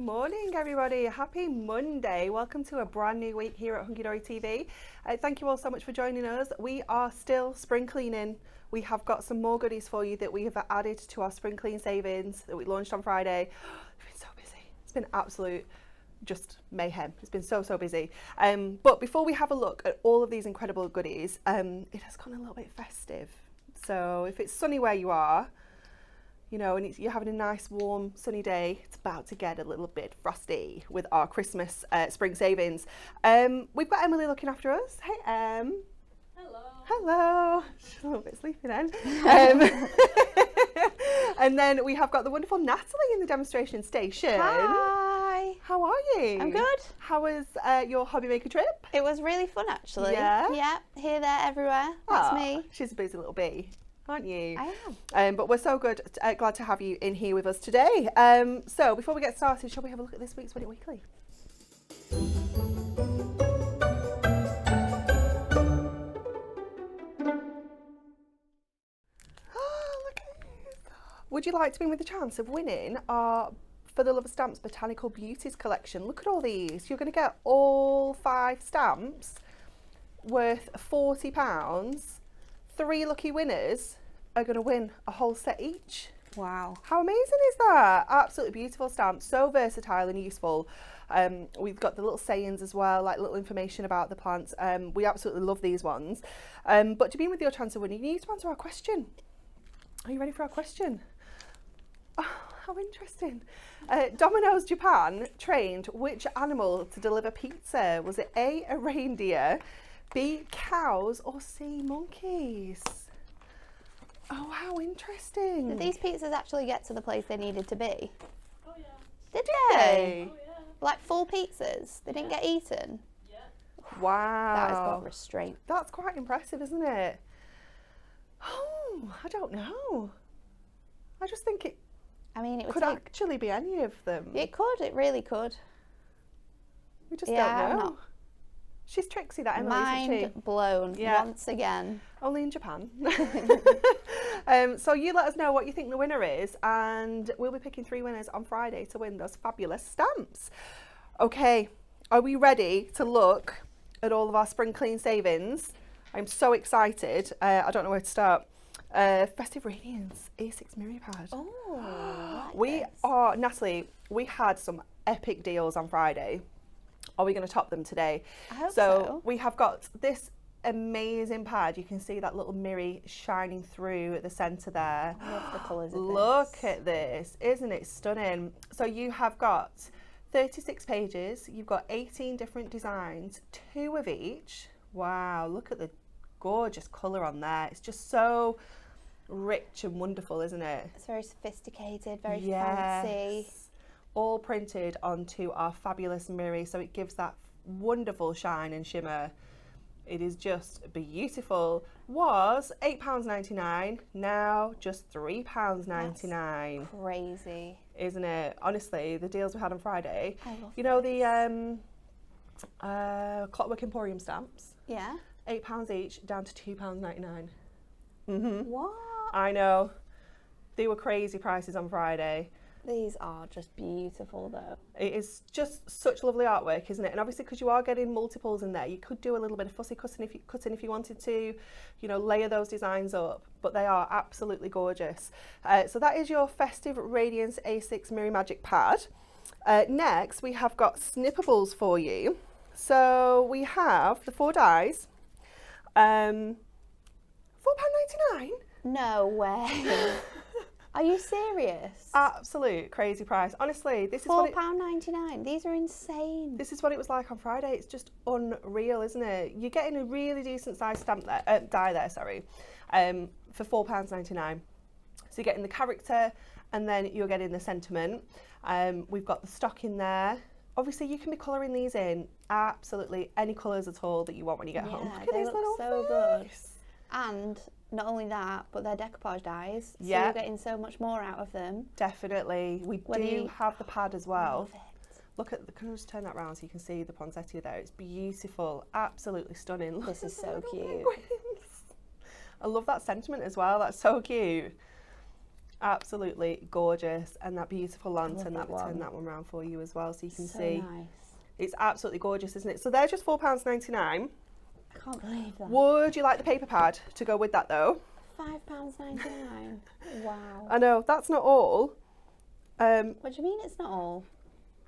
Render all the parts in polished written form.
morning, everybody. Happy Monday. Welcome to a brand new week here at Hunky Dory TV. Thank you all so much for joining us. We are still spring cleaning. We have got some more goodies for you that we have added to our spring clean savings that we launched on Friday. It's been so busy. It's been absolute just mayhem. It's been so busy. But before we have a look at all of these incredible goodies, it has gone a little bit festive. So if it's sunny where you are, you know, and you're having a nice warm sunny day, it's about to get a little bit frosty with our Christmas spring savings. We've got Emily looking after us. Hey Hello. Hello. She's a little bit sleepy then. And then we have got the wonderful Natalie in the demonstration station. Hi. How are you? I'm good. How was your hobby maker trip? It was really fun actually. Yeah? Yeah, here, there, everywhere. That's me. She's a busy little bee, aren't you? I am. But we're so glad to have you in here with us today. So before we get started, shall we have a look at this week's Win It Weekly? Would you like to win with the chance of winning our For the Love of Stamps Botanical Beauties collection? Look at all these. You're going to get all 5 stamps worth £40. 3 lucky winners are going to win a whole set each. Wow. How amazing is that? Absolutely beautiful stamps, so versatile and useful. We've got the little sayings as well, like little information about the plants. We absolutely love these ones. But to be with your chance of winning, you need to answer our question. Are you ready for our question? Oh, how interesting. Domino's Japan trained which animal to deliver pizza? Was it A, a reindeer, B, cows, or C, monkeys? Oh, how interesting. Did these pizzas actually get to the place they needed to be? Oh yeah. Did they? Oh yeah. Like full pizzas? They didn't get eaten? Yeah. Wow. That has got restraint. That's quite impressive, isn't it? Oh, I don't know. I just think it I mean, it would could take... actually be any of them. It could, it really could. We just Yeah, don't know. not- She's tricksy, that Emily, isn't she? Mind blown once again. Only in Japan. So you let us know what you think the winner is, and we'll be picking 3 winners on Friday to win those fabulous stamps. Okay, are we ready to look at all of our spring clean savings? I'm so excited. I don't know where to start. Festive Radiance A6 Mirror Pad. Oh, We are, Natalie, we had some epic deals on Friday. Are we going to top them today? I hope So so. we have got this amazing pad. You can see that little mirror shining through at the centre there. I love the colours of Look this. at this. Isn't it stunning? So you have got 36 pages. You've got 18 different designs, 2 of each. Wow, look at the gorgeous colour on there. It's just so rich and wonderful, isn't it? It's very sophisticated, very fancy. All printed onto our fabulous mirror, so it gives that wonderful shine and shimmer. It is just beautiful. Was £8.99, now just £3.99. Crazy. Isn't it? Honestly, the deals we had on Friday. I love You know the Clockwork Emporium stamps? Yeah. £8 each, down to £2.99. What? I know. They were crazy prices on Friday. These are just beautiful though. It is just such lovely artwork, isn't it? And obviously, because you are getting multiples in there, you could do a little bit of fussy cutting if you wanted to, you know, layer those designs up. But they are absolutely gorgeous. So that is your Festive Radiance A6 Mirror Magic Pad. Next, we have got snippables for you. So we have the 4 dies. £4.99. No way. Are you serious? Absolute crazy price. Honestly, this is what £4.99. These are insane. this is what it was like on Friday. It's just unreal, isn't it? You're getting a really decent size stamp there, die there, sorry, for £4.99. So you're getting the character, and then you're getting the sentiment. We've got the stock in there. Obviously, you can be colouring these in absolutely any colours at all that you want when you get home. Yeah, Look at they these look little so good. things. And not only that, but they're decoupage dies. So Yeah. you're getting so much more out of them. Definitely. We Whether do you- have the pad as well. Love it. Look at, can I just turn that round so you can see the poinsettia there? It's beautiful, absolutely stunning. Look This at is the so little cute. penguins. I love that sentiment as well, that's so cute. Absolutely gorgeous. And that beautiful lantern, that let me turn one. that one around for you as well so you can So see. nice. It's absolutely gorgeous, isn't it? So they're just £4.99. I can't believe that. Would you like the paper pad to go with that though? £5.99. Wow. I know, that's not all. What do you mean it's not all?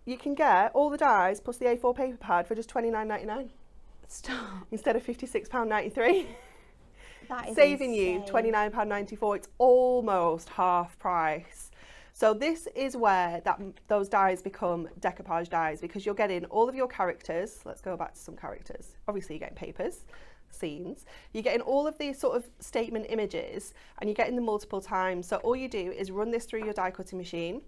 You can get all the dies plus the A4 paper pad for just £29.99 Stop. instead of £56.93. That is Saving you insane. £29.94. It's almost half price. So this is where those dies become decoupage dies, because you're getting all of your characters. Let's go back to some characters. Obviously you're getting papers, scenes. You're getting all of these sort of statement images, and you're getting them multiple times. So all you do is run this through your die cutting machine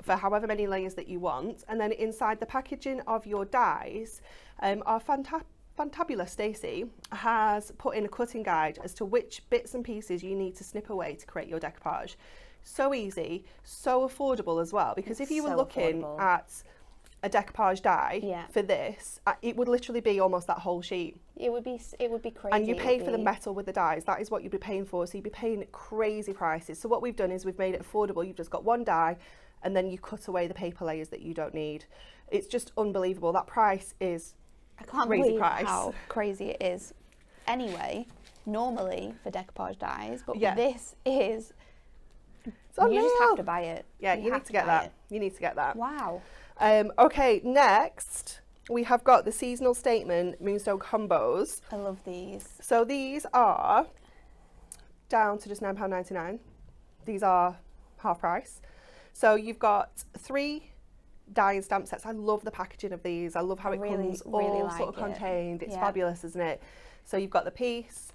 for however many layers that you want, and then inside the packaging of your dies, our fantabulous Stacey has put in a cutting guide as to which bits and pieces you need to snip away to create your decoupage. So easy, so affordable as well, because if you were so looking affordable. at a decoupage die Yeah. for this, it would literally be almost that whole sheet. It would be crazy. And you It pay would for the be- metal with the dies. That is what you'd be paying for. So you'd be paying crazy prices. So what we've done is we've made it affordable. You've just got one die, and then you cut away the paper layers that you don't need. It's just unbelievable. That price is I can't crazy believe price. how crazy it is. Anyway, normally for decoupage dies, but Yeah. this is. it's You just have unreal. to buy it. Yeah, You you have need to get buy that. it. You need to get that. Wow. Okay, next we have got the seasonal statement Moonstone combos. I love these. So these are down to just £9.99. These are half price. So you've got 3 die and stamp sets. I love the packaging of these. I love how I it really, comes really all like sort of it. contained. It's Yeah. fabulous, isn't it? So you've got the peace,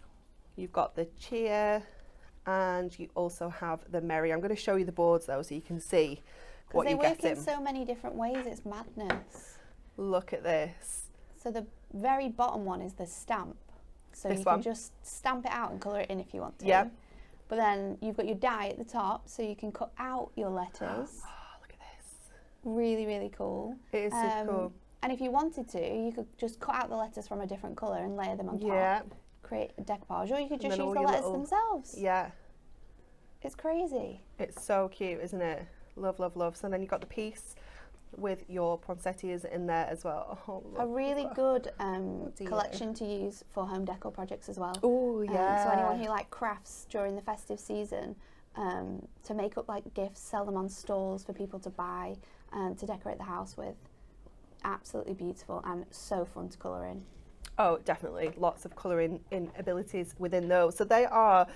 you've got the cheer, and you also have the merry. I'm going to show you the boards though so you can see Because what they you're work getting. in so many different ways, it's madness. Look at this. So the very bottom one is the stamp. So This you one? can just stamp it out and colour it in if you want to. Yeah. But then you've got your die at the top, so you can cut out your letters. Oh, look at this. Really, really cool. It is super cool. And if you wanted to, you could just cut out the letters from a different colour and layer them on top. Yeah. Create a decoupage, or you could And just then use all the your letters little- themselves. Yeah. It's crazy. It's so cute, isn't it? Love, love, love. So then you've got the piece with your poinsettias in there as well. Oh, A love really that. good dear. collection to use for home decor projects as well. Oh, yeah. So anyone who like crafts during the festive season, to make up like gifts, sell them on stalls for people to buy, to decorate the house with. Absolutely beautiful and so fun to colour in. Oh, definitely. Lots of colouring in abilities within those. So they are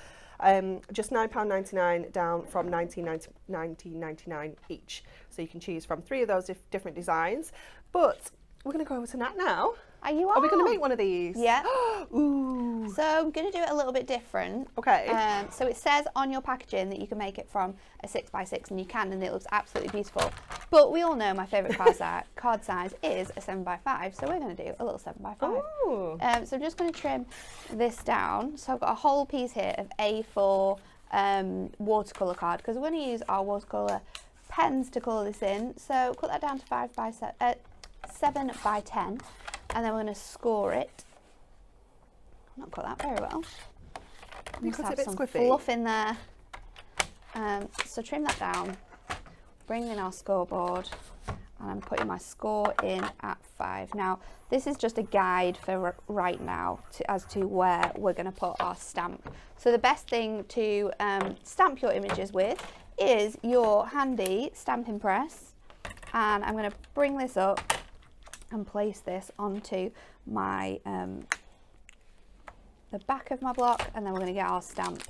just £9.99 down from $19.99 each. So you can choose from 3 of those different designs. But we're going to go over to Nat now. Are you? Are we going to make one of these? Yeah. Ooh. So I'm going to do it a little bit different. Okay. So it says on your packaging that you can make it from a 6x6, and you can, and it looks absolutely beautiful. But we all know my favourite card size is a 7x5, so we're going to do a little 7x5. Ooh. So I'm just going to trim this down. So I've got a whole piece here of A4 watercolour card, because we're going to use our watercolour pens to colour this in. So cut that down to 7x10, and then we're going to score it. Not got that very well. You Must cut it a have bit some squiffy. fluff in there. So trim that down, bring in our scoreboard, and I'm putting my score in at 5. Now, this is just a guide for right now as to where we're going to put our stamp. So the best thing to stamp your images with is your handy stamping press, and I'm going to bring this up and place this onto my the back of my block, and then we're going to get our stamp.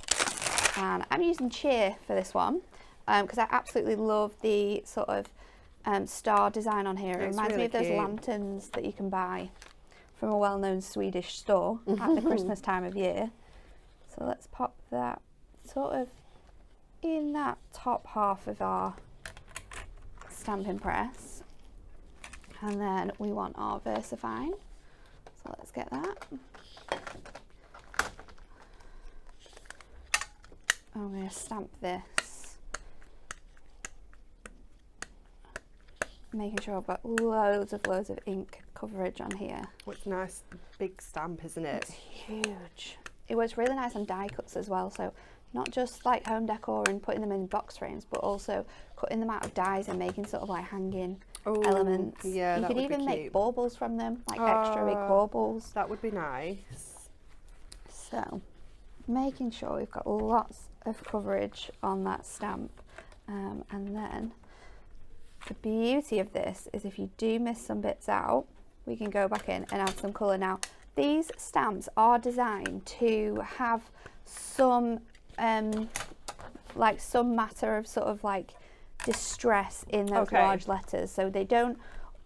And I'm using cheer for this one because I absolutely love the sort of star design on here. It It's reminds me really of those cute. lanterns that you can buy from a well-known Swedish store at the Christmas time of year. So let's pop that sort of in that top half of our stamping press, and then we want our VersaFine, so let's get that. I'm going to stamp this, making sure I've got loads of ink coverage on here. It's a nice big stamp, isn't it? It's huge. It works really nice on die cuts as well, so not just like home decor and putting them in box frames, but also cutting them out of dies and making sort of like hanging elements. Yeah, you that could would be even make cute. baubles from them, like extra big baubles. That would be nice. So making sure we've got lots of coverage on that stamp, and then the beauty of this is if you do miss some bits out, we can go back in and add some colour. Now these stamps are designed to have some like some matter of sort of like distress in those large letters, so they don't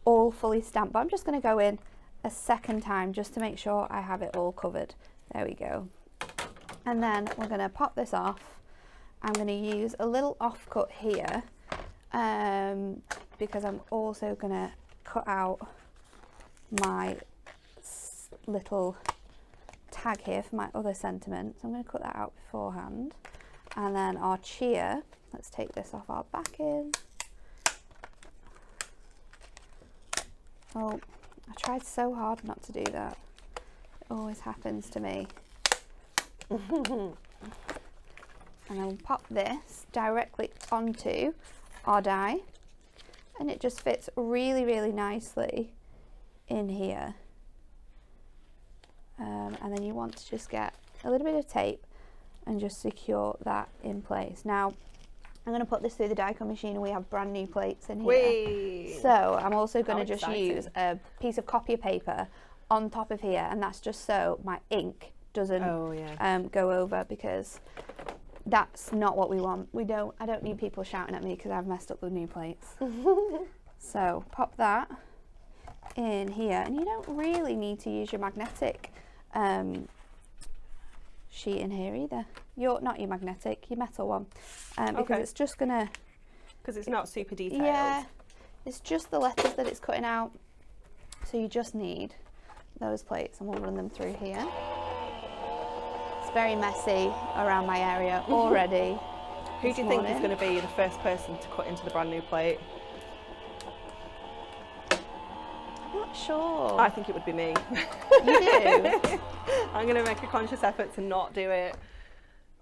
all fully stamp, but I'm just going to go in a second time just to make sure I have it all covered. There we go. And then we're going to pop this off. I'm going to use a little offcut here because I'm also going to cut out my little tag here for my other sentiment. So I'm going to cut that out beforehand. And then our cheer, let's take this off our backing. Oh, I tried so hard not to do that. It always happens to me. And then we'll pop this directly onto our die, and it just fits really, really nicely in here. And then you want to just get a little bit of tape and just secure that in place. Now I'm going to put this through the die cut machine, and we have brand new plates in here. Whee! So I'm also going to just exciting. use a piece of copy paper on top of here, and that's just so my ink doesn't go over, because that's not what we want. I don't need people shouting at me because I've messed up the new plates. So pop that in here, and you don't really need to use your magnetic sheet in here either. Your magnetic, your metal one, because it's just gonna, because it's not super detailed. Yeah, it's just the letters that it's cutting out, so you just need those plates, and we'll run them through here. It's very messy around my area already. Who do you think is going to be the first person to cut into the brand new plate? I'm not sure. I think it would be me. You do? I'm going to make a conscious effort to not do it.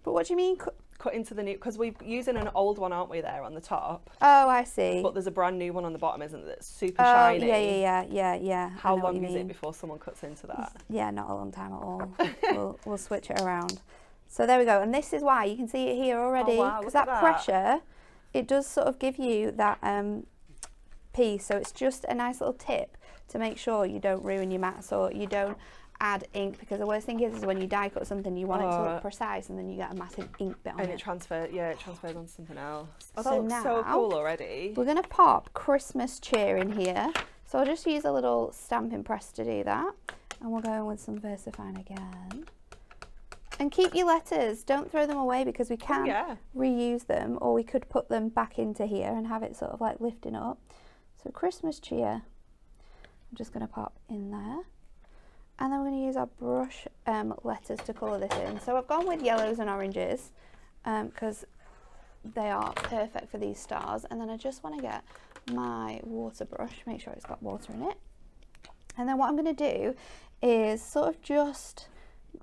But what do you mean? Cut into the new, because we're using an old one, aren't we, there on the top? Oh, I see. But there's a brand new one on the bottom, isn't there, that's super shiny? Yeah. How long is it before someone cuts into that? Yeah, not a long time at all. we'll switch it around. So there we go, and this is why you can see it here already, because that pressure, it does sort of give you that piece. So it's just a nice little tip to make sure you don't ruin your mats or you don't add ink, because the worst thing is when you die cut something, you want it to look precise, and then you get a massive ink bit on it. And it transfers onto something else. Oh, that So looks so now cool already. We're going to pop Christmas cheer in here. So I'll just use a little stamping press to do that. And we'll go in with some VersaFine again. And keep your letters, don't throw them away, because we can reuse them, or we could put them back into here and have it sort of like lifting up. So Christmas cheer, I'm just going to pop in there. And then we're going to use our brush letters to colour this in. So I've gone with yellows and oranges because they are perfect for these stars. And then I just want to get my water brush, make sure it's got water in it. And then what I'm going to do is sort of just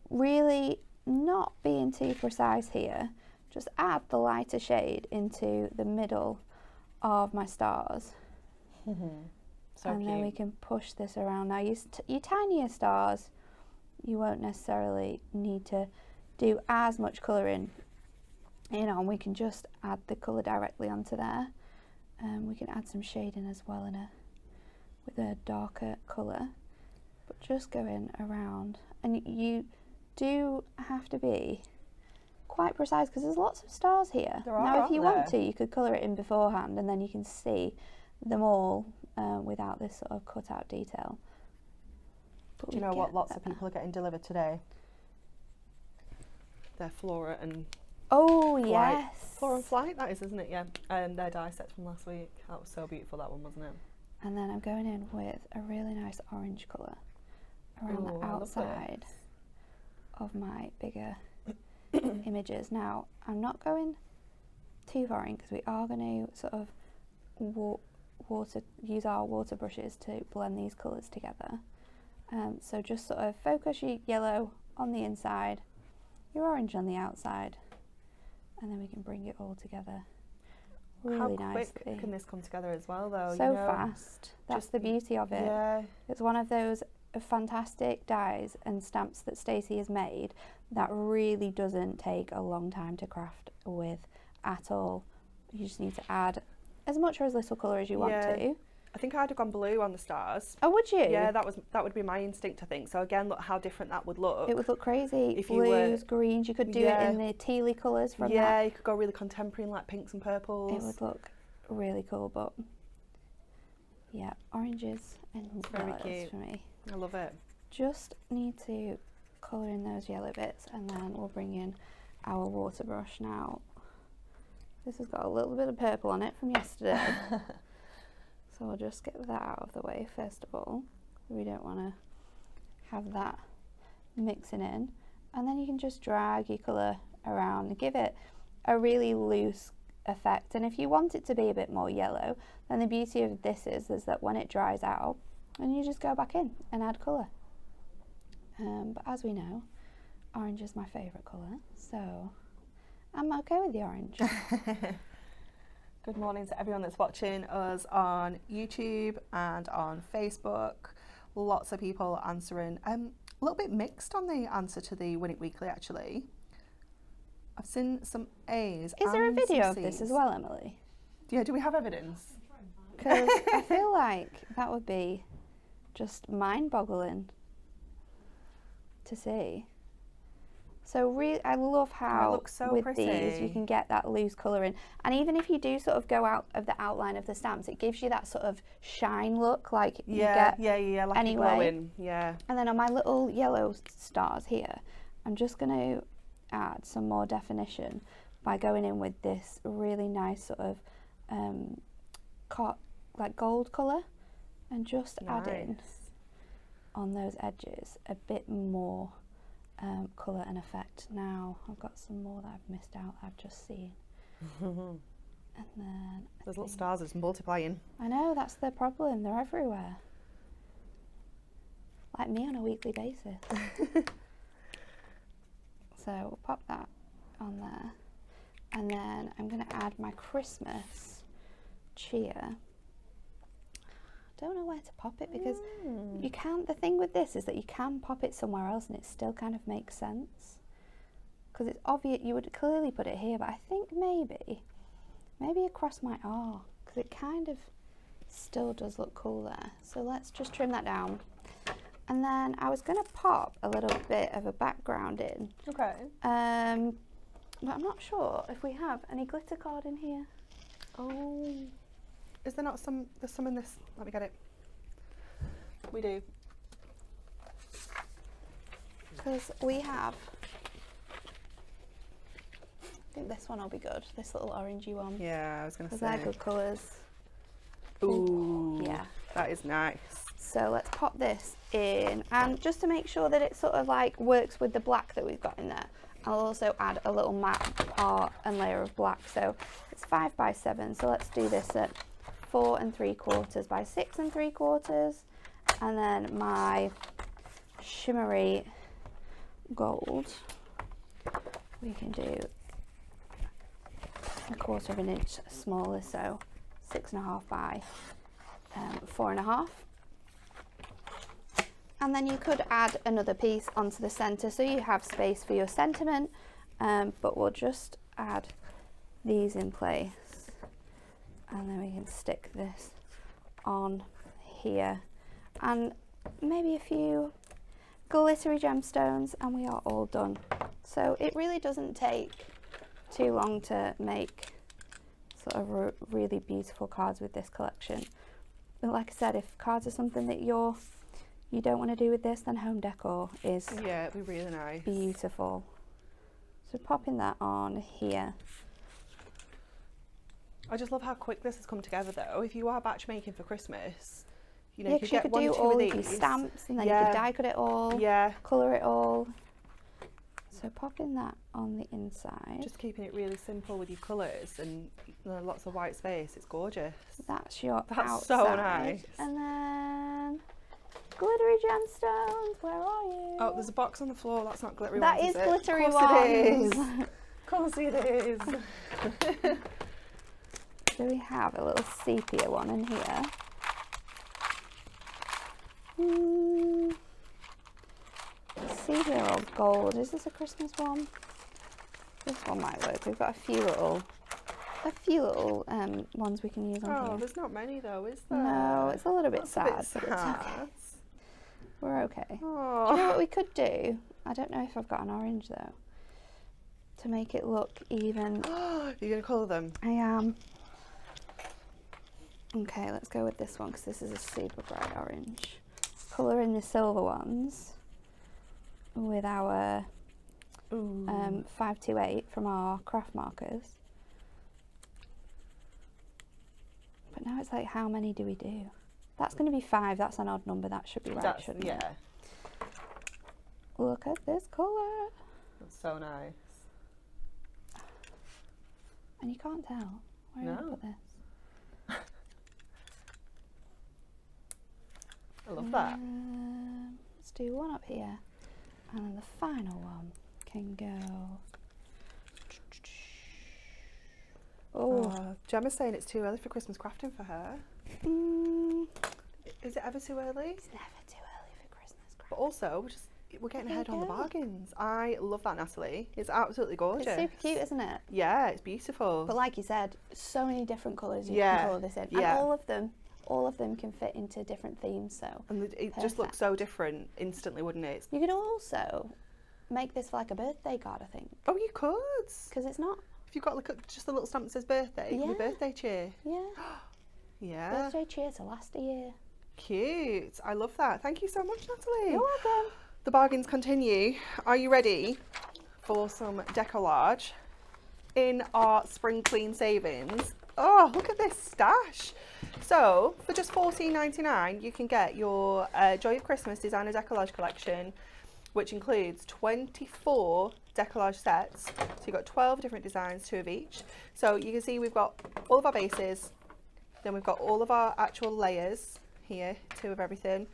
really not being too precise here, just add the lighter shade into the middle of my stars. So and cute. then we can push this around. Now your tinier stars, you won't necessarily need to do as much colouring, and we can just add the colour directly onto there. We can add some shading as well with a darker colour, but just going around. And you do have to be quite precise, because there's lots of stars here. Now if you want to, you could colour it in beforehand, and then you can see them all without this sort of cut out detail. Do you know what lots of people are getting delivered today? Their Flora and Flight. Yes. Flora and Flight, that is, isn't it? Yeah. And their die sets from last week. That was so beautiful, that one, wasn't it? And then I'm going in with a really nice orange colour around the outside of my bigger images. Now, I'm not going too far in, because we are going to sort of use our water brushes to blend these colours together. So just sort of focus your yellow on the inside, your orange on the outside, and then we can bring it all together How really quick nicely. can this come together as well, though? So you know? fast. That's just- the beauty of it. Yeah. It's one of those fantastic dies and stamps that Stacey has made that really doesn't take a long time to craft with at all. You just need to add as much or as little colour as you want Yeah. to. I think I'd have gone blue on the stars. Oh, would you? Yeah, that would be my instinct, I think. So again, look how different that would look. It would look crazy. If you were- Blues, greens, you could do Yeah. it in the tealy colours from yeah, that. you could go really contemporary in like pinks and purples. It would look really cool, but yeah, oranges and Very yellows cute. for me. I love it. Just need to colour in those yellow bits, and then we'll bring in our water brush now. This has got a little bit of purple on it from yesterday. So we'll just get that out of the way first of all. We don't want to have that mixing in. And then you can just drag your colour around and give it a really loose effect. And if you want it to be a bit more yellow, then the beauty of this is that when it dries out, and you just go back in and add colour. But as we know, orange is my favourite colour, so I'm okay with the orange. Good morning to everyone that's watching us on YouTube and on Facebook. Lots of people answering. A little bit mixed on the answer to the Win It Weekly, actually. I've seen some A's. Is there a and some video of this C's. as well, Emily? Yeah, do we have evidence? Because I feel like that would be just mind-boggling to see. So I love how looks so with these pretty. you can get that loose colour in, and even if you do sort of go out of the outline of the stamps, it gives you that sort of shine look like you get. Yeah, like anyway. a glowing. Yeah. And then on my little yellow stars here, I'm just going to add some more definition by going in with this really nice sort of like gold colour, and just adding on those edges a bit more colour and effect. Now I've got some more that I've missed out, I've just seen. And then Those little stars are multiplying. I know, that's the problem, they're everywhere. Like me on a weekly basis. So we'll pop that on there. And then I'm going to add my Christmas cheer. Don't know where to pop it because you can. The thing with this is that you can pop it somewhere else and it still kind of makes sense, because it's obvious you would clearly put it here, but I think maybe across my R, because it kind of still does look cool there. So let's just trim that down, and then I was going to pop a little bit of a background in. Okay. But I'm not sure if we have any glitter card in here. Oh. Is there not some? There's some in this. Let me get it. We do. Because we have, I think this one will be good, this little orangey one. Yeah, I was going to Because say. they're good colours. Ooh. Yeah. That is nice. So let's pop this in, and just to make sure that it sort of like works with the black that we've got in there, I'll also add a little matte part and layer of black. So it's 5 by 7, so let's do this at 4 3/4 by 6 3/4, and then my shimmery gold we can do 1/4 inch smaller, so 6.5 by 4.5. And then you could add another piece onto the centre so you have space for your sentiment, but we'll just add these in place, and then we can stick this on here, and maybe a few glittery gemstones, and we are all done. So it really doesn't take too long to make sort of really beautiful cards with this collection. But like I said, if cards are something that you don't want to do with this, then home decor is Yeah, it'd be really nice. beautiful. So popping that on here. I just love how quick this has come together, though. If you are batch making for Christmas, you know, Yeah, you 'cause could you get could one do or two all of of your these. stamps, and then you Yeah. could die cut it all, Yeah, colour it all. So popping that on the inside. just keeping it really simple with your colours and lots of white space. It's gorgeous. That's your That's outside. so nice. And then glittery gemstones, where are you? Oh, there's a box on the floor. That's not glittery That ones, is it? glittery Of course it is. ones. Of course it is. So we have a little sepia one in here. Sepia or gold. Is this a Christmas one? This one might work. We've got a few little ones we can use on Oh, here. there's not many though, is there? No, it's a little bit That's sad, a bit but it's okay. sad. We're okay. Do you Oh. know what we could do? I don't know if I've got an orange though. To make it look even. You're going to colour them? I am. Okay, let's go with this one because this is a super bright orange. Colour in the silver ones with our 528 from our craft markers. But now it's like, how many do we do? That's going to be 5. That's an odd number. That should be right, shouldn't it? Look at this colour. That's so nice. And you can't tell. Where did I put this? I love that. Let's do one up here. And then the final one can go. Oh, Gemma's saying it's too early for Christmas crafting for her. Is it ever too early? it's never too early for Christmas craft. But also, we're getting There ahead you on the go. bargains. I love that, Natalie. It's absolutely gorgeous. It's super cute, isn't it? Yeah, it's beautiful. But like you said, so many different colours you Yeah, can colour this in. yeah. And all of them can fit into different themes, so And it just looks so different instantly, wouldn't it? you could also make this for like a birthday card, I think. Oh, you could. Because it's not, If you've got like just a little stamp that says birthday, it can be Yeah. birthday cheer. yeah, Yeah. birthday cheer to last a year. Cute. I love that. Thank you so much, Natalie. You're welcome. The bargains continue. Are you ready for some decollage in our spring clean savings? Oh, look at this stash. So for just $14.99, you can get your Joy of Christmas designer decollage collection, which includes 24 decollage sets. So you've got 12 different designs, 2 of each. So you can see we've got all of our bases, then we've got all of our actual layers here, 2 of everything,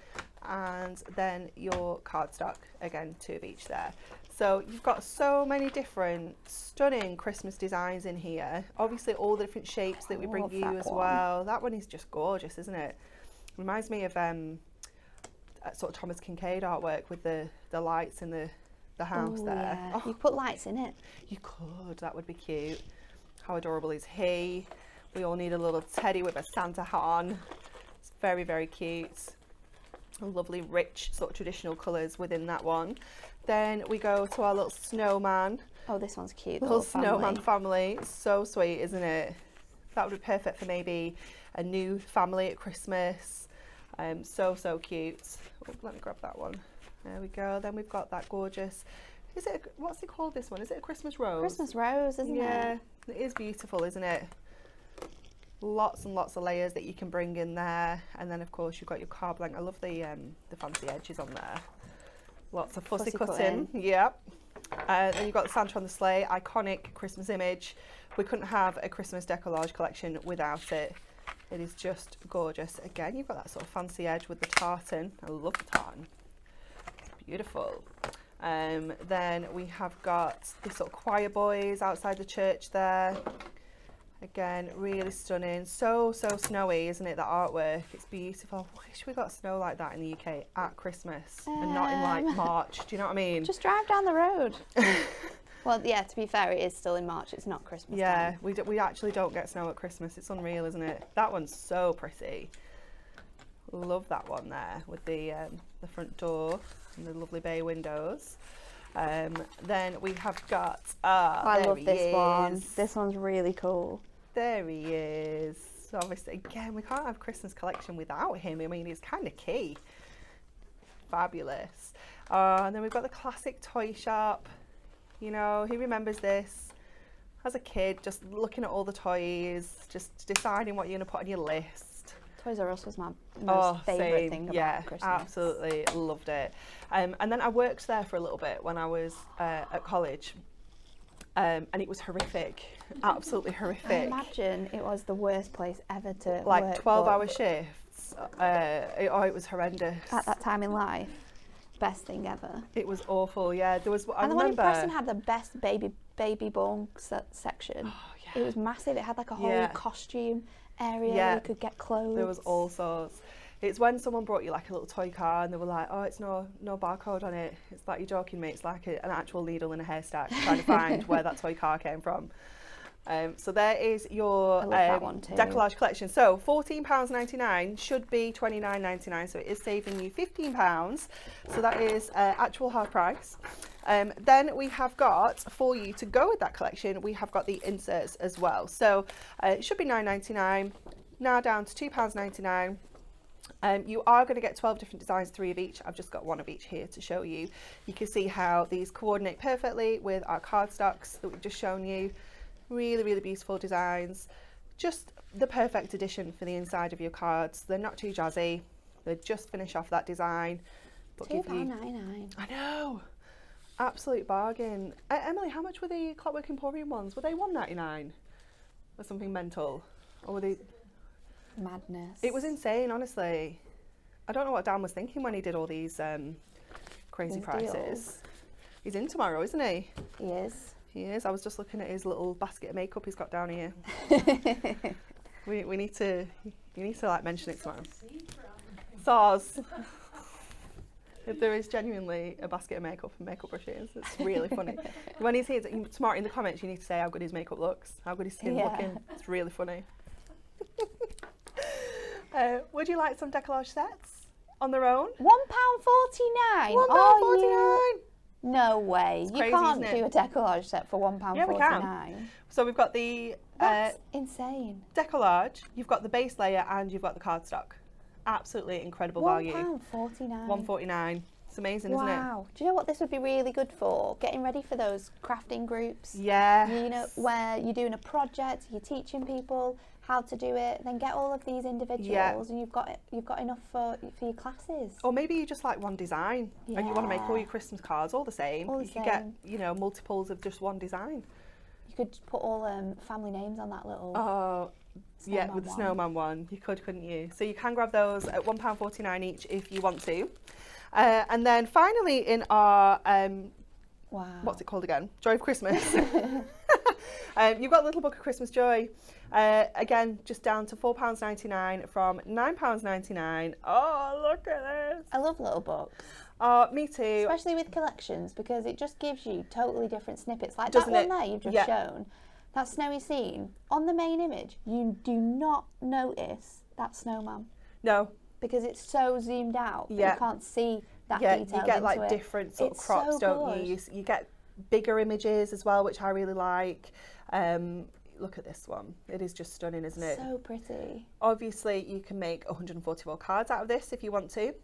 and then your cardstock, again 2 of each there. So you've got so many different stunning Christmas designs in here. Obviously all the different shapes that we bring Love you that as one. well. That one is just gorgeous, isn't it? Reminds me of sort of Thomas Kincaid artwork with the lights in the house Ooh, there. yeah. Oh, You could put lights in it. you could, that would be cute. How adorable is he? We all need a little teddy with a Santa hat on. It's very, very cute. Lovely, rich, sort of traditional colours within that one. Then we go to our little snowman, Oh, this one's cute. little snowman family. It's so sweet, isn't it? That would be perfect for maybe a new family at Christmas. So cute. Oh, let me grab that one. There we go. Then we've got that gorgeous. What's it called? This one? Is it a Christmas rose? Christmas rose, isn't Yeah, it? it is beautiful, isn't it? Lots and lots of layers that you can bring in there, and then of course you've got your card blank. I love the fancy edges on there. Lots of fussy Fussy cutting. cutting. Yep. Then you've got the Santa on the sleigh, iconic Christmas image. We couldn't have a Christmas decollage collection without it. It is just gorgeous. Again, you've got that sort of fancy edge with the tartan. I love the tartan. It's beautiful. Then we have got the sort of choir boys outside the church there. Again, really stunning. So snowy, isn't it, that artwork? It's beautiful. I wish we got snow like that in the UK at Christmas and not in like March. Do you know what I mean? Just drive down the road. Well, yeah, to be fair, it is still in March. It's not Christmas Yeah, time. we actually don't get snow at Christmas. It's unreal, isn't it? That one's so pretty. Love that one there with the front door and the lovely bay windows. Then we have got I there love he this one. is. This one's really cool. There he is. So obviously, again, we can't have Christmas collection without him. I mean, he's kind of key. Fabulous. And then we've got the classic toy shop. You know, who remembers this? As a kid, just looking at all the toys, just deciding what you're going to put on your list. Toys R Us was my most favourite thing about Christmas. Absolutely loved it. And then I worked there for a little bit when I was at college. And it was horrific, absolutely I horrific. imagine it was the worst place ever to Like work, 12-hour but shifts. It was horrendous. at that time in life, best thing ever. It was awful. Yeah, there was. I And the one remember. in Preston had the best baby baby born section. Oh, yeah. It was massive. It had like a whole Yeah. costume area Yeah. where you could get clothes. There was all sorts. It's when someone brought you like a little toy car and they were like, oh, it's no barcode on it. It's like, you're joking me. It's like an actual needle in a haystack trying to find where that toy car came from. So there is your I love that one too. decollage collection. So £14.99 should be £29.99. So it is saving you £15. So that is actual hard price. Then we have got, for you to go with that collection, we have got the inserts as well. So it should be £9.99, now down to £2.99. You are going to get 12 different designs, 3 of each. I've just got 1 of each here to show you. You can see how these coordinate perfectly with our cardstocks that we've just shown you. Really, really beautiful designs. Just the perfect addition for the inside of your cards. They're not too jazzy. They just finish off that design. But £2.99. I know. Absolute bargain. Emily, how much were the Clockwork Emporium ones? Were they £1.99 or something mental? Or were they... Madness. It was insane, honestly. I don't know what Dan was thinking when he did all these crazy These prices. deals. He's in tomorrow, isn't he? He is. He is. I was just looking at his little basket of makeup he's got down here. we need to. You need to like mention it tomorrow. SARS. If there is genuinely a basket of makeup and makeup brushes, it's really funny. When he's here tomorrow in the comments, you need to say how good his makeup looks, how good his skin's looking. It's really funny. Would you like some decollage sets on their own? £1.49. £1.49. No way. It's You crazy, can't isn't do it? a decollage set for £1.49. Yeah, we can. So we've got the That's insane. decollage, you've got the base layer, and you've got the cardstock. Absolutely incredible value. £1.49. £1.49. It's amazing, isn't it? Wow. Do you know what this would be really good for? Getting ready for those crafting groups. Yeah. You know, where you're doing a project, you're teaching people how to do it, then get all of these individuals and you've got enough for your classes. Or maybe you just like one design and you want to make all Yeah. your Christmas cards all the same. All the you could get, same. you know, multiples of just one design. You could put all family names on that little Oh, yeah, snowman with the one. snowman one. You could, couldn't you? So you can grab those at £1.49 each if you want to. And then finally in our, Wow. what's it called again? Joy of Christmas. You've got Little Book of Christmas Joy. Again, just down to £4.99 from £9.99. Oh, look at this. I love little books. Oh, me too. Especially with collections, because it just gives you totally different snippets. Like Doesn't that it? one there you've just Yeah. shown, that snowy scene, on the main image, you do not notice that snowman No. because it's so zoomed out that Yeah. you can't see that Yeah, detail you get into like it. different sort of It's crops, so don't you? good. You get bigger images as well, which I really like. Look at this one. It is just stunning, isn't it? So pretty. Obviously, you can make 144 cards out of this if you want to.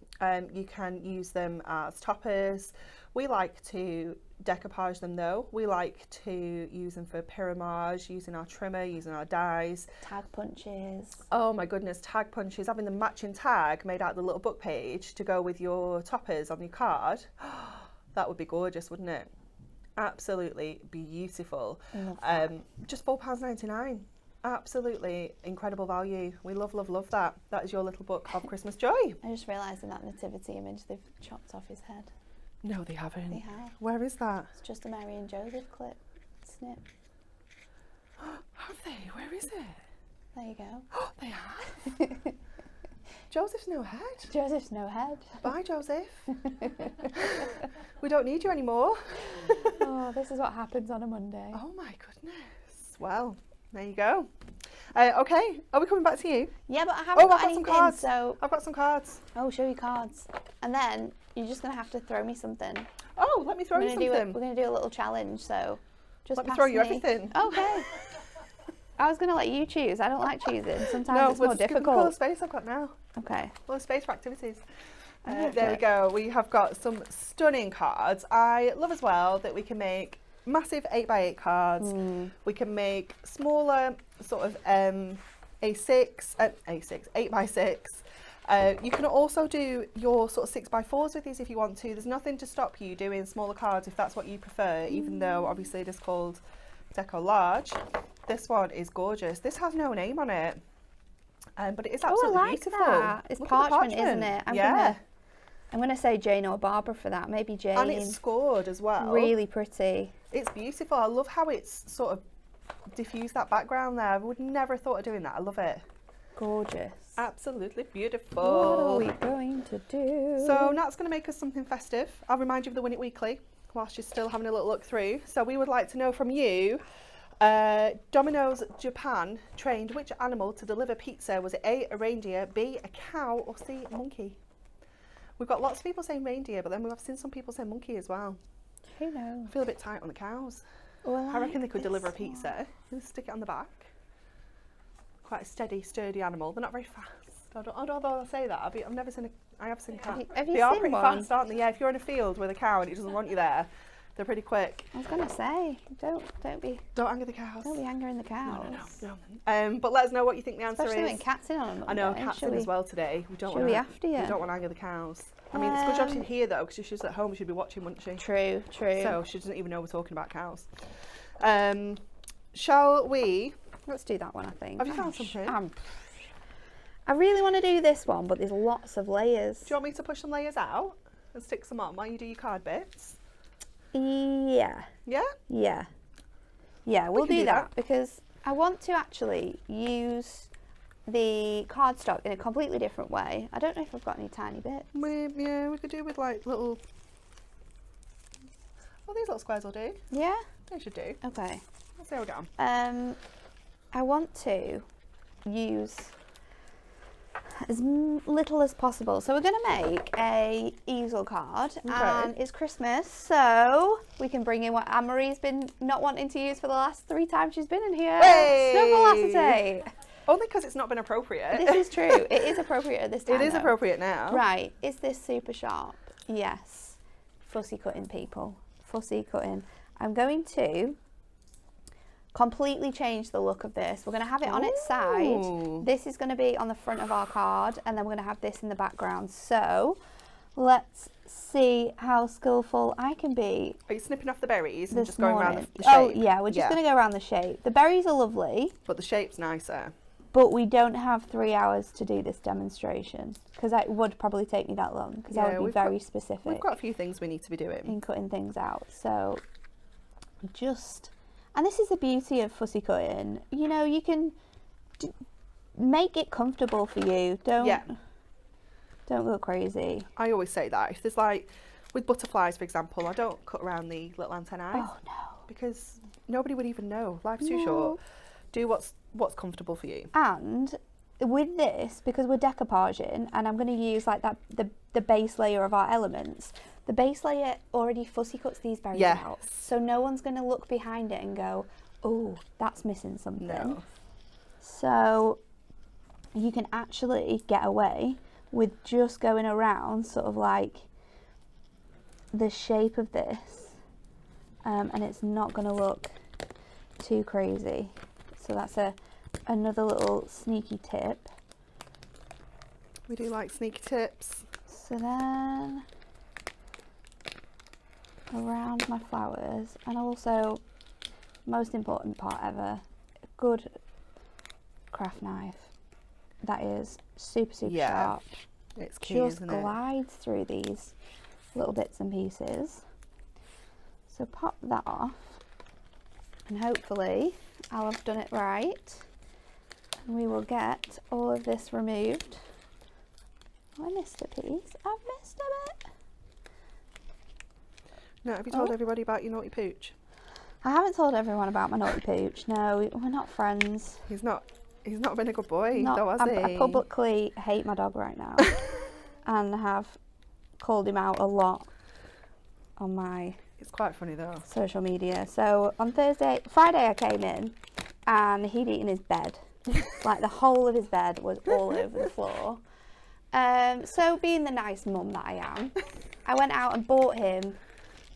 You can use them as toppers. We like to decoupage them though. We like to use them for pyramage, using our trimmer, using our dies. Tag punches. Oh my goodness, tag punches, having the matching tag made out of the little book page to go with your toppers on your card. That would be gorgeous, wouldn't it? Absolutely beautiful. Love that. Just £4.99. Absolutely incredible value. We love, love, love that. That is your Little Book of Christmas Joy. I just realised in that nativity image they've chopped off his head. No, they haven't. They have. Where is that? It's just a Mary and Joseph clip. Snip. Have they? Where is it? There you go. They have. Joseph's no head. Joseph's no head. Bye, Joseph. We don't need you anymore. Oh, this is what happens on a Monday. Oh my goodness. Well, there you go. Okay, are we coming back to you? Yeah, but I haven't Oh, got I've got anything, some cards. so... I've got some cards. Oh, show you cards. And then you're just going to have to throw me something. Oh, let me throw you We're something. going to do a little challenge, so just Let me pass throw you me. everything. Okay. I was going to let you choose. I don't like choosing. Sometimes No, it's more let's give them all the difficult. space I've got now. Okay. All the space for activities. I love There we it. go. We have got some stunning cards. I love as well that we can make massive 8x8 cards. We can make smaller sort of A6, 8x6. You can also do your sort of 6x4s with these if you want to. There's nothing to stop you doing smaller cards if that's what you prefer, even though obviously it is called Deco Large. This one is gorgeous. This has no name on it, but it is absolutely I like beautiful. that. It's Look at the parchment, isn't it? Yeah. I'm going to say Jane or Barbara for that. Maybe Jane. And it's scored as well. Really pretty. It's beautiful. I love how it's sort of diffused that background there. I would never have thought of doing that. I love it. Gorgeous. Absolutely beautiful. What are we going to do? So Nat's going to make us something festive. I'll remind you of the Win It Weekly whilst you're still having a little look through. So we would like to know from you, Domino's Japan trained which animal to deliver pizza? Was it A, a reindeer, B, a cow, or C, a monkey? We've got lots of people saying reindeer, but then we've seen some people say monkey as well. Who knows? I feel a bit tight on the cows. Well, I reckon they could deliver a pizza. Just stick it on the back. Quite a steady, sturdy animal. They're not very fast. Although I say that, I've never seen I have seen cows. Have you They are seen pretty one? fast, aren't they? Yeah, if you're in a field with a cow and it doesn't want you there, they're pretty quick. I was going to say, don't be Don't anger the cows. angering the cows. No. But let us know what you think the answer Especially is. when Cat's in on a Monday. I know, Cat's in as well today. We don't Shall want we after you? We don't want to anger the cows. I mean, it's good job she's here though, because she's at home, she'd be watching, wouldn't she? True. So she doesn't even know we're talking about cows. Shall we? Let's do that one, I think. Have you found something? I really want to do this one, but there's lots of layers. Do you want me to push some layers out and stick some on while you do your card bits? Yeah. Yeah? Yeah, we'll can do do that that. because I want to actually use the cardstock in a completely different way. I don't know if I've got any tiny bits. We could do with like little... Well, these little squares will do. Yeah? They should do. Okay. Let's see how we get on. I want to use as little as possible. So we're going to make a easel card, and it's Christmas, so we can bring in what Anne-Marie's been not wanting to use for the last 3 times she's been in here. Hey! Snuggle acetate. Only because it's not been appropriate. This is true. It is appropriate at this time. It is though. appropriate now. Right. Is this super sharp? Yes. Fussy cutting, people. Fussy cutting. I'm going to completely change the look of this. We're going to have it on its side. This is going to be on the front of our card, and then we're going to have this in the background. So let's see how skillful I can be. Are you snipping off the berries and this just going morning. around the shape? Oh yeah, we're just going to go around the shape. The berries are lovely, But the shape's nicer. but we don't have 3 hours to do this demonstration because it would probably take me that long because I would be very specific. We've got a few things we need to be doing. In cutting things out. So and this is the beauty of fussy cutting. You know, you can make it comfortable for you. Don't go crazy. I always say that. If there's like, with butterflies, for example, I don't cut around the little antennae. Oh no. Because nobody would even know. Life's too short. Do what's comfortable for you. And with this, because we're decoupaging, and I'm going to use like that the base layer of our elements, the base layer already fussy cuts these berries out. So no one's going to look behind it and go, oh, that's missing something. No. So you can actually get away with just going around sort of like the shape of this, and it's not going to look too crazy. So that's another little sneaky tip. We do like sneaky tips. So then around my flowers, and also most important part ever, a good craft knife that is super sharp. It's key, Just isn't it? glides through these little bits and pieces. So pop that off, and hopefully I'll have done it right, and we will get all of this removed. Oh, I missed a piece. I've missed a bit. No, have you told everybody about your naughty pooch? I haven't told everyone about my naughty pooch. No, we're not friends. He's not been a good boy, though, has he? I publicly hate my dog right now and have called him out a lot on my It's quite funny though. social media. So on Friday I came in and he'd eaten his bed. Like the whole of his bed was all over the floor. So being the nice mum that I am, I went out and bought him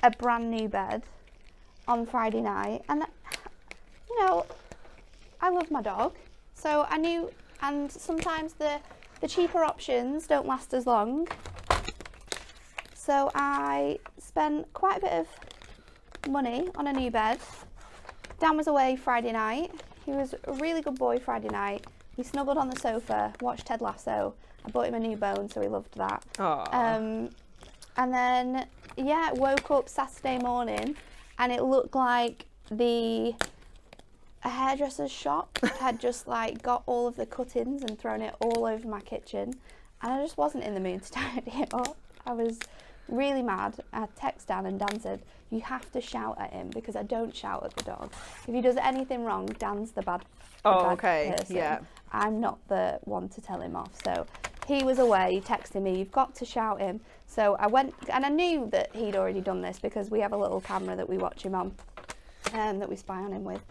a brand new bed on Friday night, and you know, I love my dog, so I knew, and sometimes the cheaper options don't last as long, so I spent quite a bit of money on a new bed. Dan was away Friday night. He was a really good boy Friday night. We snuggled on the sofa, watched Ted Lasso. I bought him a new bone, so he loved that. And then, yeah, woke up Saturday morning and it looked like a hairdresser's shop had just like got all of the cuttings and thrown it all over my kitchen. And I just wasn't in the mood to tidy it up. I was really mad. I texted Dan and Dan said, you have to shout at him, because I don't shout at the dog. If he does anything wrong, Dan's the bad person. Yeah. I'm not the one to tell him off. So he was away texting me, you've got to shout him. So I went, and I knew that he'd already done this because we have a little camera that we watch him on, that we spy on him with.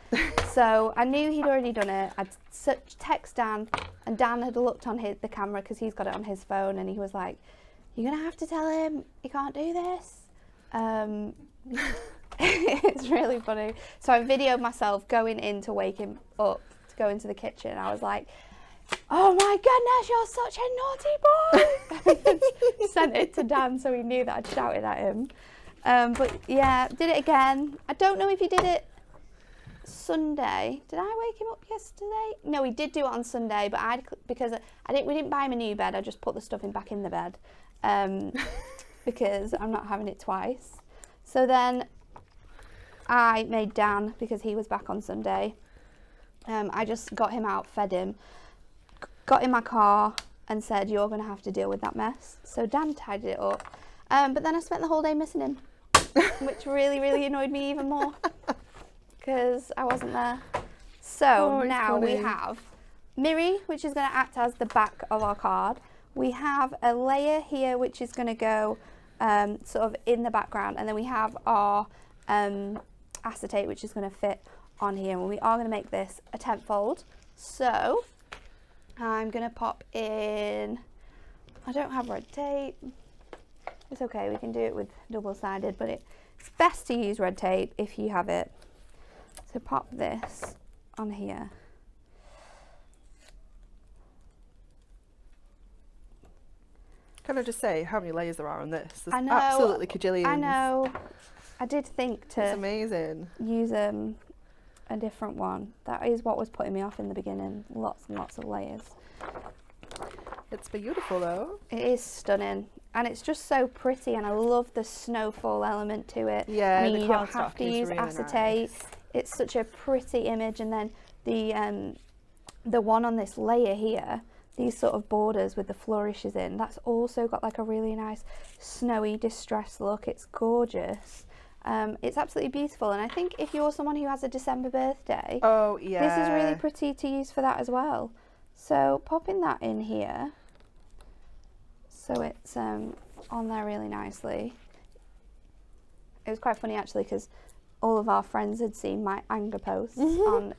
So I knew he'd already done it. I'd text Dan, and Dan had looked on the camera because he's got it on his phone, and he was like, you're gonna have to tell him he can't do this. It's really funny. So I videoed myself going in to wake him up to go into the kitchen. I was like, oh my goodness, you're such a naughty boy. Sent it to Dan so he knew that I'd shouted at him. But yeah, did it again. I don't know if he did it Sunday. Did I wake him up yesterday? No, he did do it on Sunday, but we didn't buy him a new bed. I just put the stuff back in the bed because I'm not having it twice. So then I made Dan, because he was back on Sunday. I just got him out, fed him, got in my car and said, you're going to have to deal with that mess. So Dan tidied it up. But then I spent the whole day missing him, which really, really annoyed me even more because I wasn't there. So now we have Miri, which is going to act as the back of our card. We have a layer here, which is going to go sort of in the background. And then we have our acetate, which is going to fit on here. And we are going to make this a 10th fold. So I'm going to pop in, I don't have red tape. It's okay, we can do it with double-sided, but it's best to use red tape if you have it. So pop this on here. Can I just say how many layers there are on this? There's I know, absolutely cajillions. I know. I did think to It's amazing. Use a different one. That is what was putting me off in the beginning. Lots and lots of layers. It's beautiful though. It is stunning. And it's just so pretty, and I love the snowfall element to it. Yeah, I mean, you don't cardstock have to is use really acetate. nice. It's such a pretty image, and then the one on this layer here, these sort of borders with the flourishes in, that's also got like a really nice snowy distressed look. It's gorgeous. It's absolutely beautiful, and I think if you're someone who has a December birthday, oh yeah, this is really pretty to use for that as well. So popping that in here, so it's on there really nicely. It was quite funny actually, because all of our friends had seen my anger posts on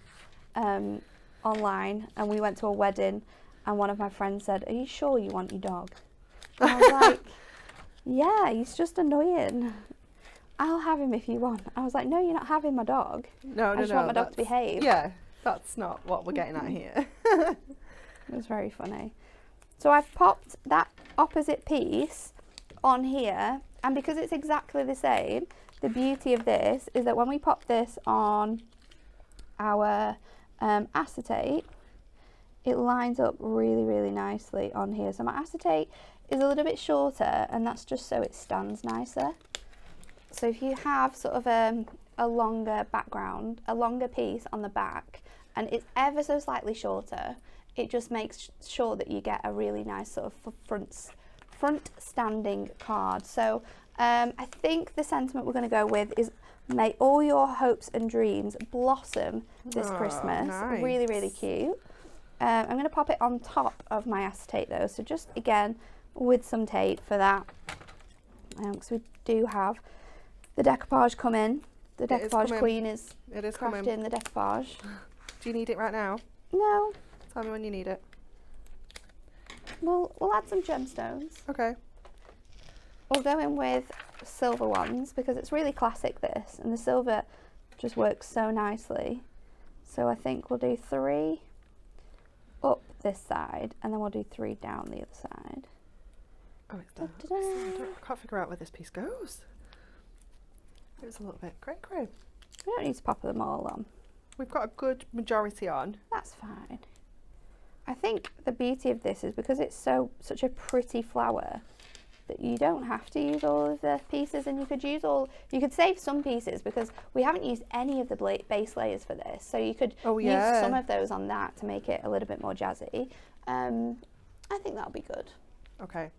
online, and we went to a wedding, and one of my friends said, "Are you sure you want your dog?" And I was like, "Yeah, he's just annoying. I'll have him if you want." I was like, "No, you're not having my dog. No, I just want my dog to behave." Yeah, that's not what we're getting at here. It was very funny. So I've popped that opposite piece on here, and because it's exactly the same, the beauty of this is that when we pop this on our acetate, it lines up really, really nicely on here. So my acetate is a little bit shorter, and that's just so it stands nicer. So if you have sort of a longer background, a longer piece on the back, and it's ever so slightly shorter, it just makes sure that you get a really nice sort of front standing card. So I think the sentiment we're going to go with is, may all your hopes and dreams blossom this Christmas. Nice. Really, really cute. I'm going to pop it on top of my acetate though, so just again with some tape for that, because we do have the decoupage coming. The decoupage queen is crafting the decoupage. Do you need it right now? No. Tell me when you need it. We'll add some gemstones. Okay. We'll go in with silver ones because it's really classic this, and the silver just works so nicely. So I think we'll do 3 up this side, and then we'll do 3 down the other side. Oh, it's done. I can't figure out where this piece goes. It was a little bit cray. We don't need to pop them all on. We've got a good majority on. That's fine. I think the beauty of this is because it's such a pretty flower, that you don't have to use all of the pieces, and you could save some pieces because we haven't used any of the base layers for this, so you could use some of those on that to make it a little bit more jazzy. I think that'll be good. Okay.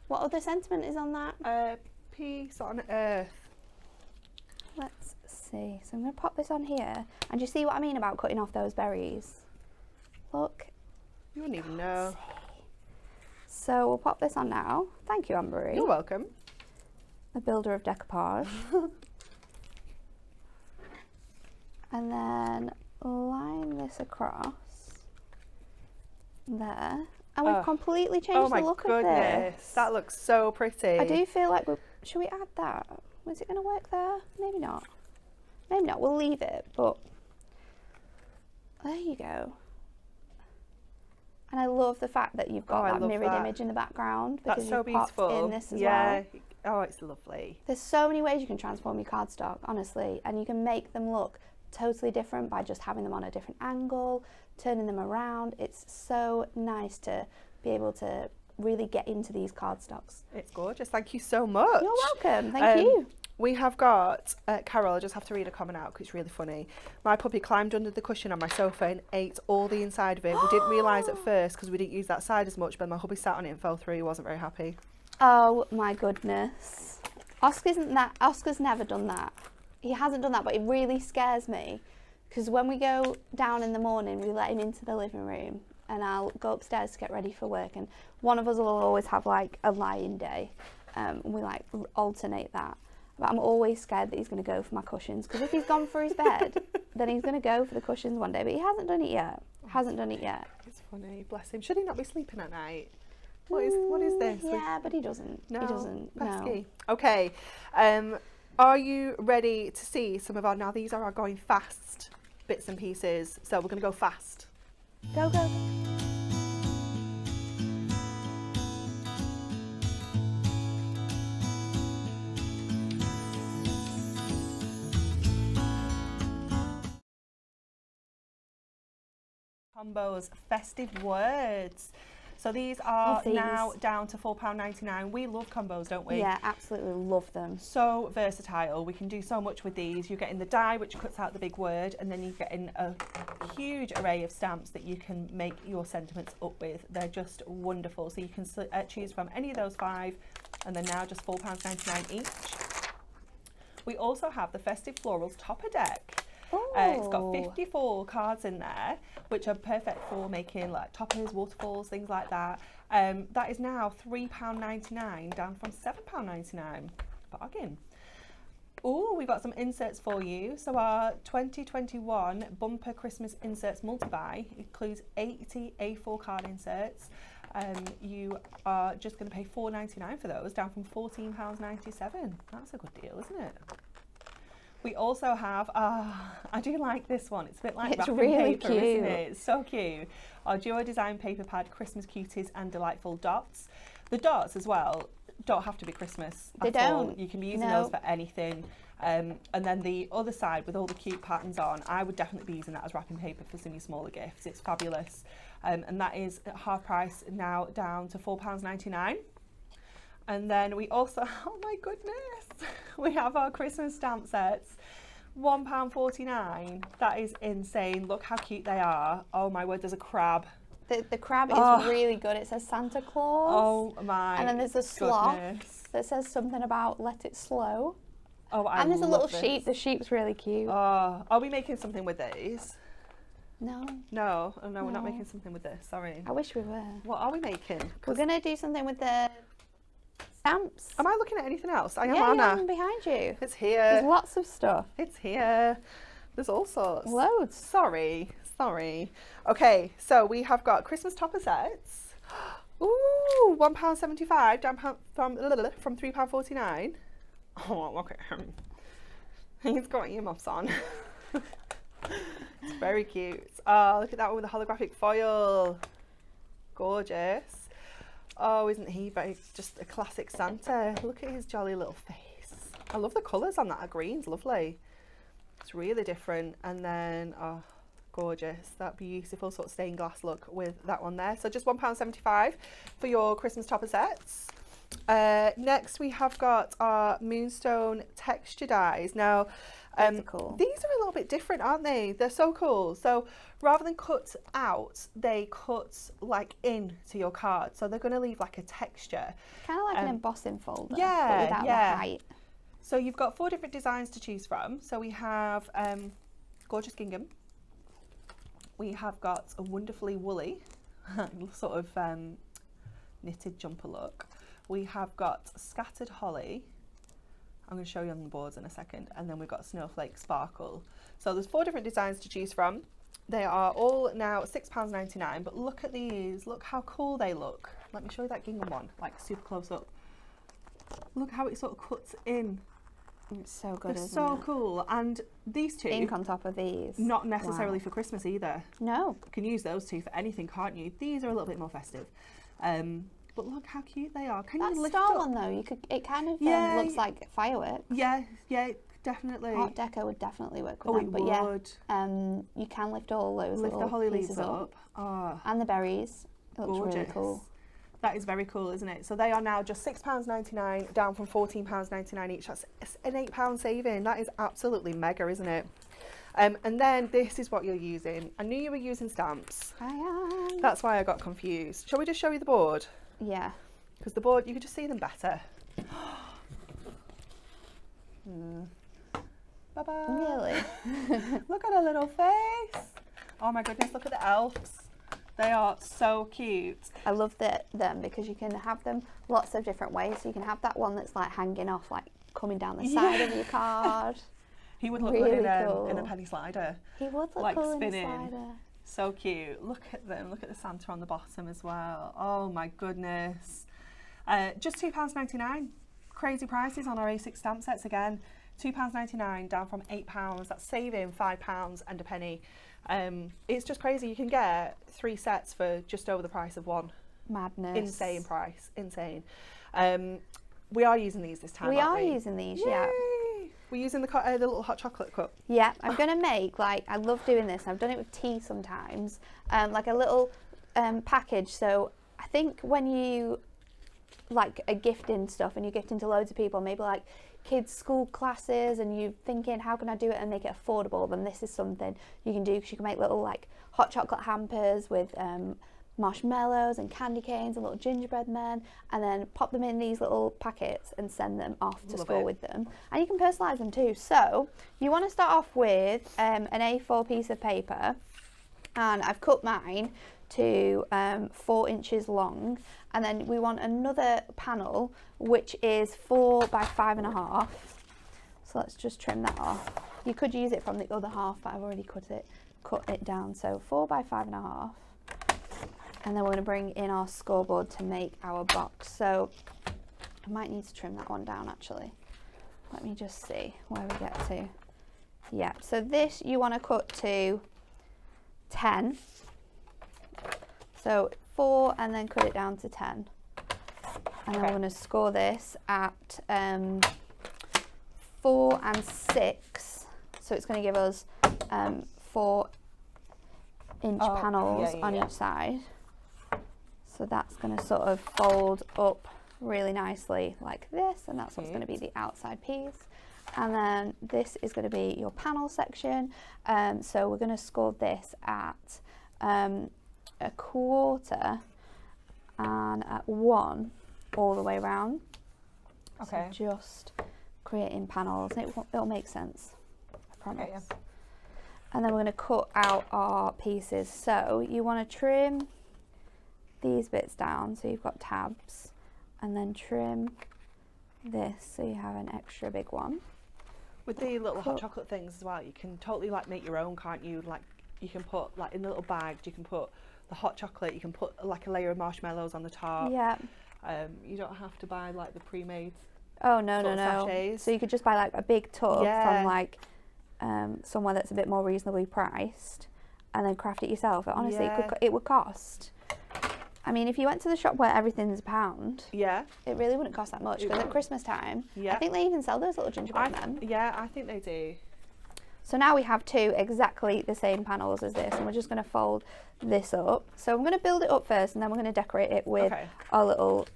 What other sentiment is on that? Peace on earth. Let's see. So I'm going to pop this on here, and you see what I mean about cutting off those berries? Look. You wouldn't even know. So we'll pop this on now. Thank you, Anne-Marie. You're welcome. The builder of decoupage. And then line this across there. And we've completely changed the look of this. That looks so pretty. I do feel like should we add that? Was it going to work there? Maybe not. Maybe not. We'll leave it, but there you go. And I love the fact that you've got that mirrored image in the background, because that's so you've beautiful. popped in this as well. Oh, it's lovely. There's so many ways you can transform your cardstock, honestly, and you can make them look totally different by just having them on a different angle, turning them around. It's so nice to be able to really get into these cardstocks. It's gorgeous. Thank you so much. You're welcome. Thank you. We have got, Carol, I just have to read a comment out because it's really funny. My puppy climbed under the cushion on my sofa and ate all the inside of it. We didn't realise at first because we didn't use that side as much, but my hubby sat on it and fell through. He wasn't very happy. Oh my goodness. Oscar's never done that. He hasn't done that, but it really scares me because when we go down in the morning, we let him into the living room and I'll go upstairs to get ready for work, and one of us will always have like a lying day. We like alternate that. But I'm always scared that he's going to go for my cushions, because if he's gone for his bed, then he's going to go for the cushions one day. But he hasn't done it yet. It's funny, bless him. Should he not be sleeping at night? What is this? Yeah, but he doesn't. No, he doesn't. pesky. No. Okay. Are you ready to see some of our? Now these are our going fast bits and pieces, so we're going to go fast. Go, go, go. Combos festive words. So these are now down to £4.99. We love combos, don't we? Yeah, absolutely love them. So versatile. We can do so much with these. You're getting the die, which cuts out the big word, and then you're getting a huge array of stamps that you can make your sentiments up with. They're just wonderful. So you can choose from any of those 5, and they're now just £4.99 each. We also have the Festive Florals Topper Deck. It's got 54 cards in there, which are perfect for making like toppers, waterfalls, things like that. That is now £3.99, down from £7.99. Bargain. Oh, we've got some inserts for you. So our 2021 Bumper Christmas Inserts Multi-Buy includes 80 A4 card inserts. You are just going to pay £4.99 for those, down from £14.97. That's a good deal, isn't it? We also have, I do like this one. It's a bit like wrapping really paper, cute. isn't it? It's so cute. Our Duo Design Paper Pad Christmas Cuties and Delightful Dots. The dots as well don't have to be Christmas at all. You can be using those for anything. And then the other side with all the cute patterns on, I would definitely be using that as wrapping paper for some of your smaller gifts. It's fabulous. And that is at half price, now down to £4.99. And then we also, oh my goodness, we have our Christmas stamp sets, £1.49. That is insane. Look how cute they are. Oh my word, there's a crab. The crab is really good. It says Santa Claus. Oh my And then there's a sloth that says something about let it slow. Oh, I And there's a love little sheep. The sheep's really cute. Oh, are we making something with these? No. No, oh no, we're not making something with this, sorry. I wish we were. What are we making? We're going to do something with the stamps. Am I looking at anything else? I am, yeah, Anna. you're behind you. It's here. There's lots of stuff. It's here. There's all sorts. Loads. Sorry. Okay, so we have got Christmas topper sets. Ooh, £1.75 down from £3.49. Oh, look at him. He's got earmuffs on. It's very cute. Oh, look at that one with the holographic foil. Gorgeous. Oh, isn't he very just a classic Santa? Look at his jolly little face. I love the colours on that. Green's lovely. It's really different. And then, oh, gorgeous. That beautiful sort of stained glass look with that one there. So just £1.75 for your Christmas topper sets. Next we have got our moonstone texture dies. Now, These are cool. these are a little bit different, aren't they? They're so cool. So rather than cut out, they cut like into your card. So they're going to leave like a texture. Kind of like an embossing folder, yeah, but without yeah. the height. So you've got 4 different designs to choose from. So we have gorgeous gingham. We have got a wonderfully woolly sort of knitted jumper look. We have got scattered holly. I'm going to show you on the boards in a second. And then we've got snowflake sparkle. So there's 4 different designs to choose from. They are all now £6.99, but look at these. Look how cool they look. Let me show you that gingham one, like super close up. Look how it sort of cuts in. It's so good, They're isn't so it? cool. And these two, Ink on top of these. not necessarily Wow. for Christmas either. No. You can use those two for anything, can't you? These are a little bit more festive. But look how cute they are. Can That you lift star up? one though, you could. It kind of Yeah, looks like fireworks. Yeah, yeah, definitely. Art Deco would definitely work with Oh, them. it But would. yeah, you can lift all those Lift little the holly pieces leaves up. Oh, and the berries. It looks gorgeous. really cool. That is very cool, isn't it? So they are now just £6.99, down from £14.99 each. That's an £8 saving. That is absolutely mega, isn't it? And then this is what you're using. I knew you were using stamps. I am. That's why I got confused. Shall we just show you the board? Yeah. Because the board, you can just see them better. Bye-bye. Really? Look at her little face. Oh my goodness, look at the elves. They are so cute. I love them because you can have them lots of different ways. So you can have that one that's like hanging off, like coming down the side of your card. He would look Really good in cool. a penny slider. He would look Like cool spinning. in the slider. So cute. Look at them. Look at the Santa on the bottom as well. Oh my goodness. Just £2.99. Crazy prices on our A6 stamp sets again. £2.99 down from £8. That's saving £5 and a penny. It's just crazy. You can get 3 sets for just over the price of one. Madness. Insane price. Insane. We are using these this time. We aren't are using these, yeah. Yay! We're using the little hot chocolate cup. Yeah, I'm going to make, like, I love doing this. I've done it with tea sometimes, like a little package. So I think when you, like, are gifting stuff and you're gifting to loads of people, maybe like kids' school classes, and you're thinking, how can I do it and make it affordable? Then this is something you can do, because you can make little, like, hot chocolate hampers with marshmallows and candy canes and little gingerbread men, and then pop them in these little packets and send them off to Love school it. with them. And you can personalise them too. So you want to start off with an A4 piece of paper, and I've cut mine to 4 inches long, and then we want another panel which is 4 by 5.5. So let's just trim that off. You could use it from the other half, but I've already cut it down. So 4 by 5.5. And then we're going to bring in our scoreboard to make our box. So I might need to trim that one down actually. Let me just see where we get to. Yeah, so this you want to cut to 10. So 4 and then cut it down to 10. And then we're going to score this at 4 and 6. So it's going to give us 4-inch panels on each side. So that's going to sort of fold up really nicely like this, and that's what's going to be the outside piece. And then this is going to be your panel section. So we're going to score this at 1/4 and at 1 all the way around. Okay. So just creating panels. It'll make sense, I promise. Okay, yeah. And then we're going to cut out our pieces. So you want to trim these bits down so you've got tabs, and then trim this so you have an extra big one. With the little hot chocolate things as well, you can totally like make your own, can't you? Like you can put like in the little bags, you can put the hot chocolate, you can put like a layer of marshmallows on the top. Yeah. You don't have to buy like the pre-made. Oh no, sort no, of no. sachets. So you could just buy like a big tub Yeah. from like somewhere that's a bit more reasonably priced, and then craft it yourself. But honestly, Yeah. it would cost. I mean, if you went to the shop where everything's £1, Yeah. it really wouldn't cost that much, It because at wouldn't. Christmas time, Yeah. I think they even sell those little gingerbread men. Yeah, I think they do. So now we have 2 exactly the same panels as this, and we're just going to fold this up. So I'm going to build it up first, and then we're going to decorate it with Okay. our little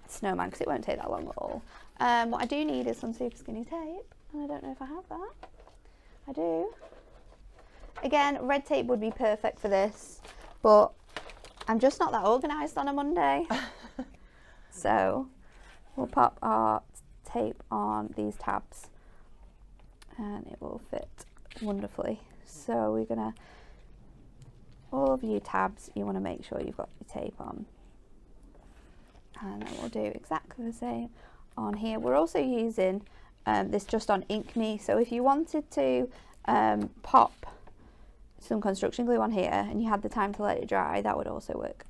snowman because it won't take that long at all. What I do need is some super skinny tape, and I don't know if I have that. I do. Again, red tape would be perfect for this, but I'm just not that organised on a Monday. So we'll pop our tape on these tabs and it will fit wonderfully. So we're gonna, all of you tabs, you want to make sure you've got your tape on, and then we'll do exactly the same on here. We're also using this just on Ink Me, so if you wanted to pop some construction glue on here and you had the time to let it dry, that would also work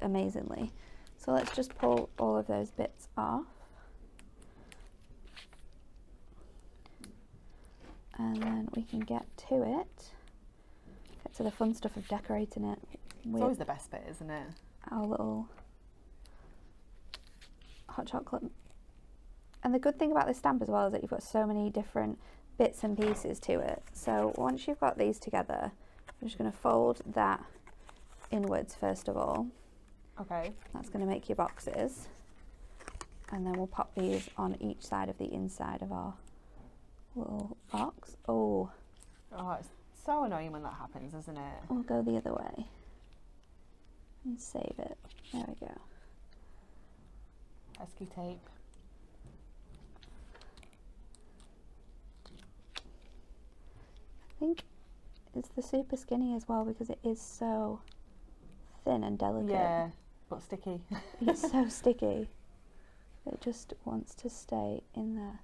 amazingly. So let's just pull all of those bits off, and then we can get to it, get to the fun stuff of decorating it with It's always the best bit, isn't it? our little hot chocolate. And the good thing about this stamp as well is that you've got so many different bits and pieces to it. So once you've got these together, I'm just going to fold that inwards first of all. Okay. That's going to make your boxes, and then we'll pop these on each side of the inside of our little box. Oh, It's so annoying when that happens, isn't it? we'll go the other way and save it. There we go. Pesky tape. I think it's the super skinny as well because it is so thin and delicate. Yeah, but sticky. It's so sticky. It just wants to stay in there.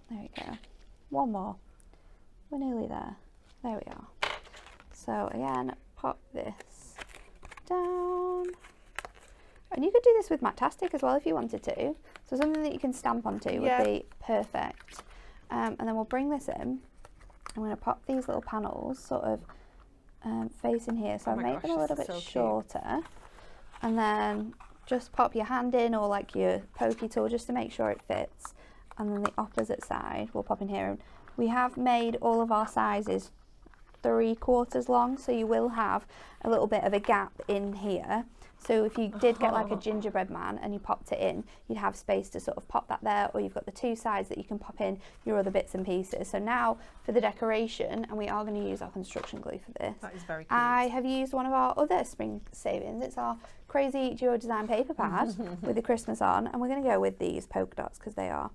There we go. One more. We're nearly there. There we are. So again, pop this down. And you could do this with Mactastic as well if you wanted to. So something that you can stamp onto would be perfect. And then we'll bring this in. I'm going to pop these little panels sort of facing here. So I've made them a little bit shorter. And then just pop your hand in, or like your pokey tool, just to make sure it fits. And then the opposite side we'll pop in here. And we have made all of our sizes 3/4 long, so you will have a little bit of a gap in here. So if you did get like a gingerbread man and you popped it in, you'd have space to sort of pop that there, or you've got the two sides that you can pop in your other bits and pieces. So now for the decoration, and we are going to use our construction glue for this. That is very cute. I have used one of our other spring savings. It's our crazy duo design paper pad with the Christmas on, and we're going to go with these polka dots because they are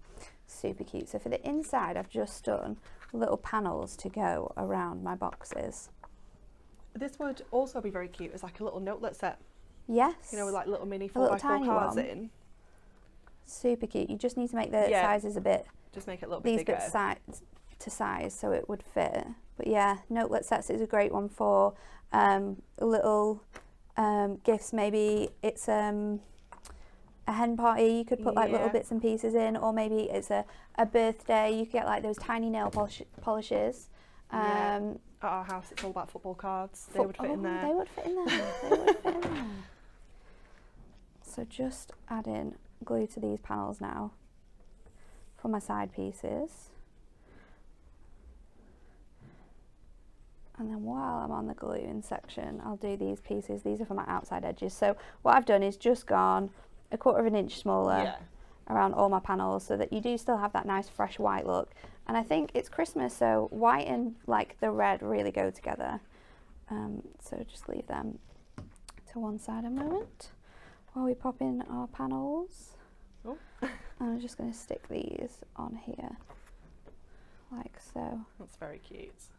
super cute. So for the inside, I've just done little panels to go around my boxes. This would also be very cute as like a little notelet set. Yes. You know, with like little mini little 4x4 tiny cards one. in. Super cute. You just need to make the sizes a bit, Just make it a little bit these bigger. bits to size so it would fit. But yeah, notelet sets is a great one for little gifts. Maybe it's a hen party, you could put like little bits and pieces in, or maybe it's a birthday, you could get like those tiny nail polishes. At our house it's all about football cards. They would fit in there. They would fit in there. They would fit in there. So just add in glue to these panels now for my side pieces. And then while I'm on the gluing section, I'll do these pieces. These are for my outside edges. So what I've done is just gone 1/4 inch smaller around all my panels, so that you do still have that nice fresh white look. And I think it's Christmas, so white and like the red really go together. So just leave them to one side a moment while we pop in our panels. Oh. And I'm just going to stick these on here like so. That's very cute.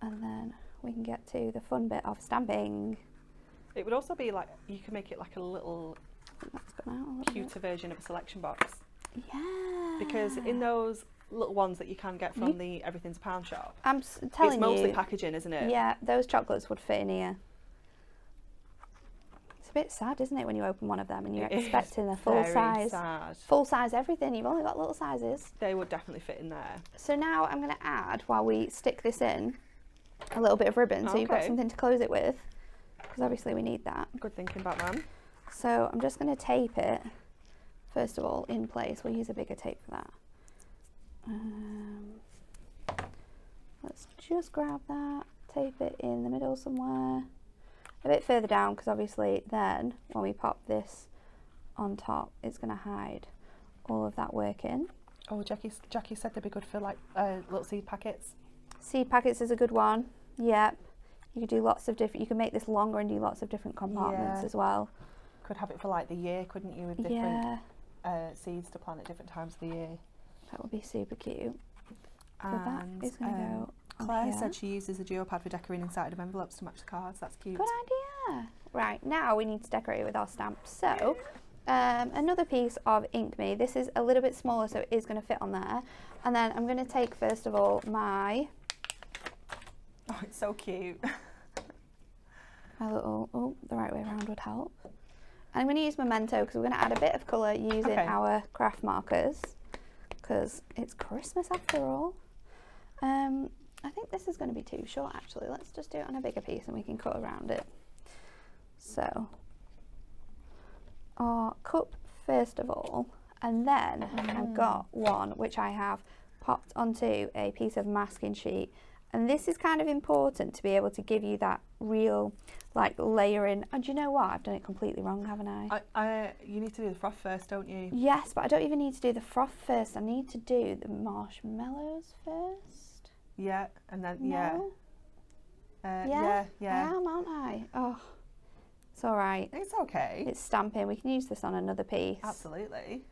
And then we can get to the fun bit of stamping. It would also be like, you could make it like a little That's gone out a little cuter version of a selection box. Yeah. Because in those little ones that you can get from the Everything's a Pound shop, I'm telling you, it's mostly packaging, isn't it? yeah, those chocolates would fit in here. It's a bit sad, isn't it, when you open one of them and you're expecting a full Very size, sad. full size everything. You've only got little sizes. They would definitely fit in there. So now I'm going to add, while we stick this in, a little bit of ribbon, so you've got something to close it with, because obviously we need that. Good thinking, Batman. So I'm just going to tape it, first of all, in place. We'll use a bigger tape for that. Let's just grab that, tape it in the middle somewhere, a bit further down, because obviously then when we pop this on top, it's going to hide all of that work in. Oh, Jackie said they'd be good for like little seed packets. Seed packets is a good one. Yep. You could do lots of different, you can make this longer and do lots of different compartments as well. Could have it for like the year, couldn't you, with different seeds to plant at different times of the year. That would be super cute. So And that is going to go on Claire here. said she uses a geopad for decorating inside of envelopes to match the cards. That's cute. Good idea. Right, now we need to decorate it with our stamps. So, another piece of Ink Me. This is a little bit smaller, so it is going to fit on there. And then I'm going to take, first of all, my it's so cute. little, the right way around would help. And I'm going to use Memento because we're going to add a bit of colour using our craft markers because it's Christmas after all. I think this is going to be too short actually. Let's just do it on a bigger piece and we can cut around it. So, our cup first of all, and then I've got one which I have popped onto a piece of masking sheet. And this is kind of important to be able to give you that real, like, layering. And do you know what? I've done it completely wrong, haven't I? You need to do the froth first, don't you? Yes, but I don't even need to do the froth first. I need to do the marshmallows first. Yeah, and then, No? yeah. I am, aren't I? Oh, it's all right. It's okay. It's stamping. We can use this on another piece. Absolutely.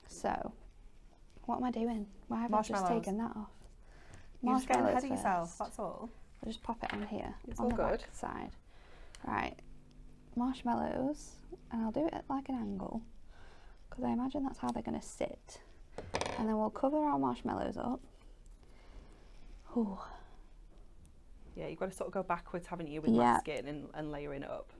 So, what am I doing? Why have I just taken that off? You're just getting ahead of Marshmallows yourself, first. that's all. I'll just pop it on here, It's on all the good. back side. Right, marshmallows, and I'll do it at like an angle, because I imagine that's how they're going to sit. And then we'll cover our marshmallows up. Ooh. Yeah, you've got to sort of go backwards, haven't you, with masking and layering it up.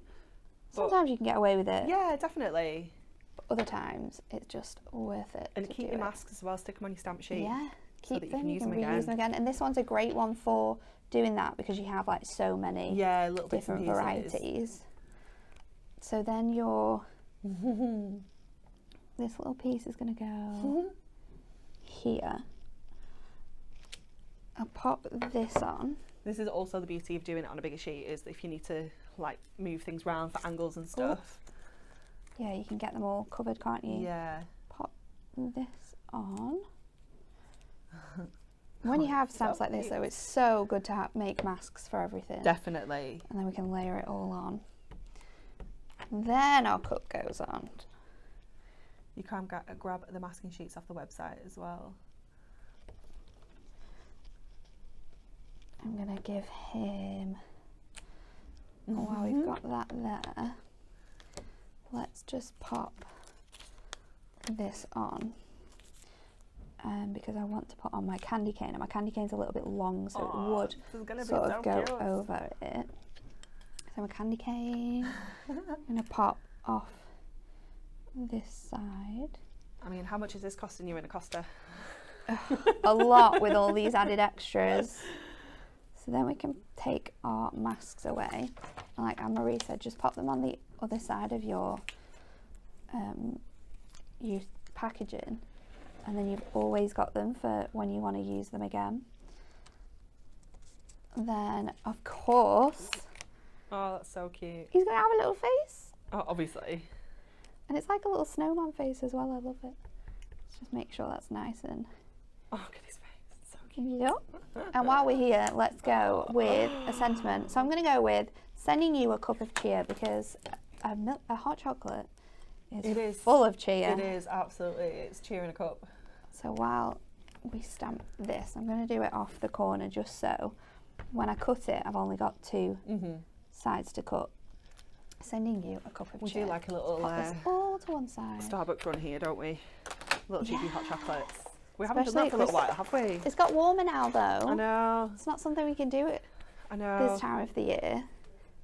Sometimes you can get away with it. Yeah, definitely. But other times, it's just worth it. And to keep do your it. masks as well, stick them on your stamp sheet. Yeah, so keep that them, you can reuse use them them again. And this one's a great one for doing that because you have like so many little bits different and pieces. varieties. So then your this little piece is going to go here. I'll pop this on. This is also the beauty of doing it on a bigger sheet, is if you need to like move things around for angles and stuff. Yeah, you can get them all covered, can't you? Yeah. Pop this on. When you have stamps like this though, it's so good to make masks for everything. Definitely. And then we can layer it all on. Then our cup goes on. You can grab the masking sheets off the website as well. I'm going to give him, while we've got that there, let's just pop this on. Because I want to put on my candy cane, and my candy cane's a little bit long, so it would sort of go over it. So my candy cane, I'm going to pop off this side. I mean, how much is this costing you in a Costa? A lot with all these added extras. So then we can take our masks away. And like Anne-Marie said, just pop them on the other side of your packaging. And then you've always got them for when you want to use them again. Then, of course... Oh, that's so cute. He's going to have a little face. Oh, obviously. And it's like a little snowman face as well. I love it. Let's just make sure that's nice and... Oh, look at his face. It's so cute. Yep. And while we're here, let's go with a sentiment. So I'm going to go with sending you a cup of cheer because a hot chocolate is full of cheer. It is, absolutely. It's cheer in a cup. So while we stamp this, I'm going to do it off the corner just so when I cut it, I've only got two sides to cut. Sending you a cup of cheer. We do like a little Pop this all to one side. Starbucks run here, don't we? Little cheeky hot chocolates. We haven't done Especially that for a little while, have we? It's got warmer now though. I know. It's not something we can do it I know. this time of the year.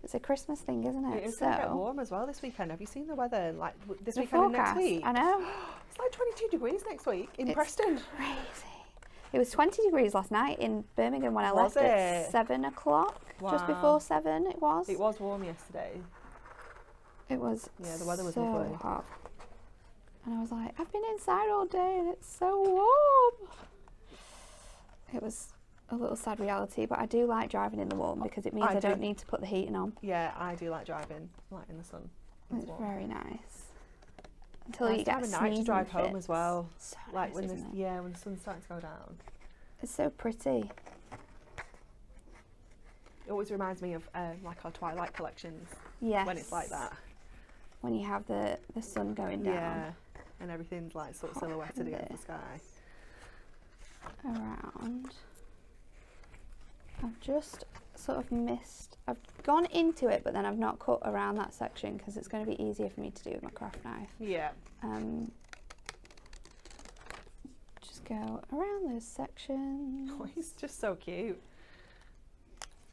It's a Christmas thing, isn't it? It's going to get warm as well this weekend. Have you seen the weather? Like this The weekend and forecast, next week? I know. It's like 22 degrees next week in It's Preston. Crazy. It was 20 degrees last night in Birmingham when I Was left at it? 7 o'clock. Just Wow. before 7 it was. It was warm yesterday. It was Yeah, the weather was so lovely. hot. And I was like, I've been inside all day and it's so warm. It was a little sad reality, but I do like driving in the warm because it means I don't need to put the heating on. Yeah, I do like driving, like in the sun. It's very nice. until Nice you to get have a a night to sneezing drive home fit. as well. So Like nice, when the isn't it? yeah, when the sun's starting to go down. It's so pretty. It always reminds me of like our Twilight collections Yes. when it's like that. When you have the sun going down. Yeah, and everything's like sort of Pop silhouetted against the this sky. Around. I've just sort of missed. I've gone into it, but then I've not cut around that section because it's going to be easier for me to do with my craft knife. Yeah. Just go around those sections. Oh, he's just so cute.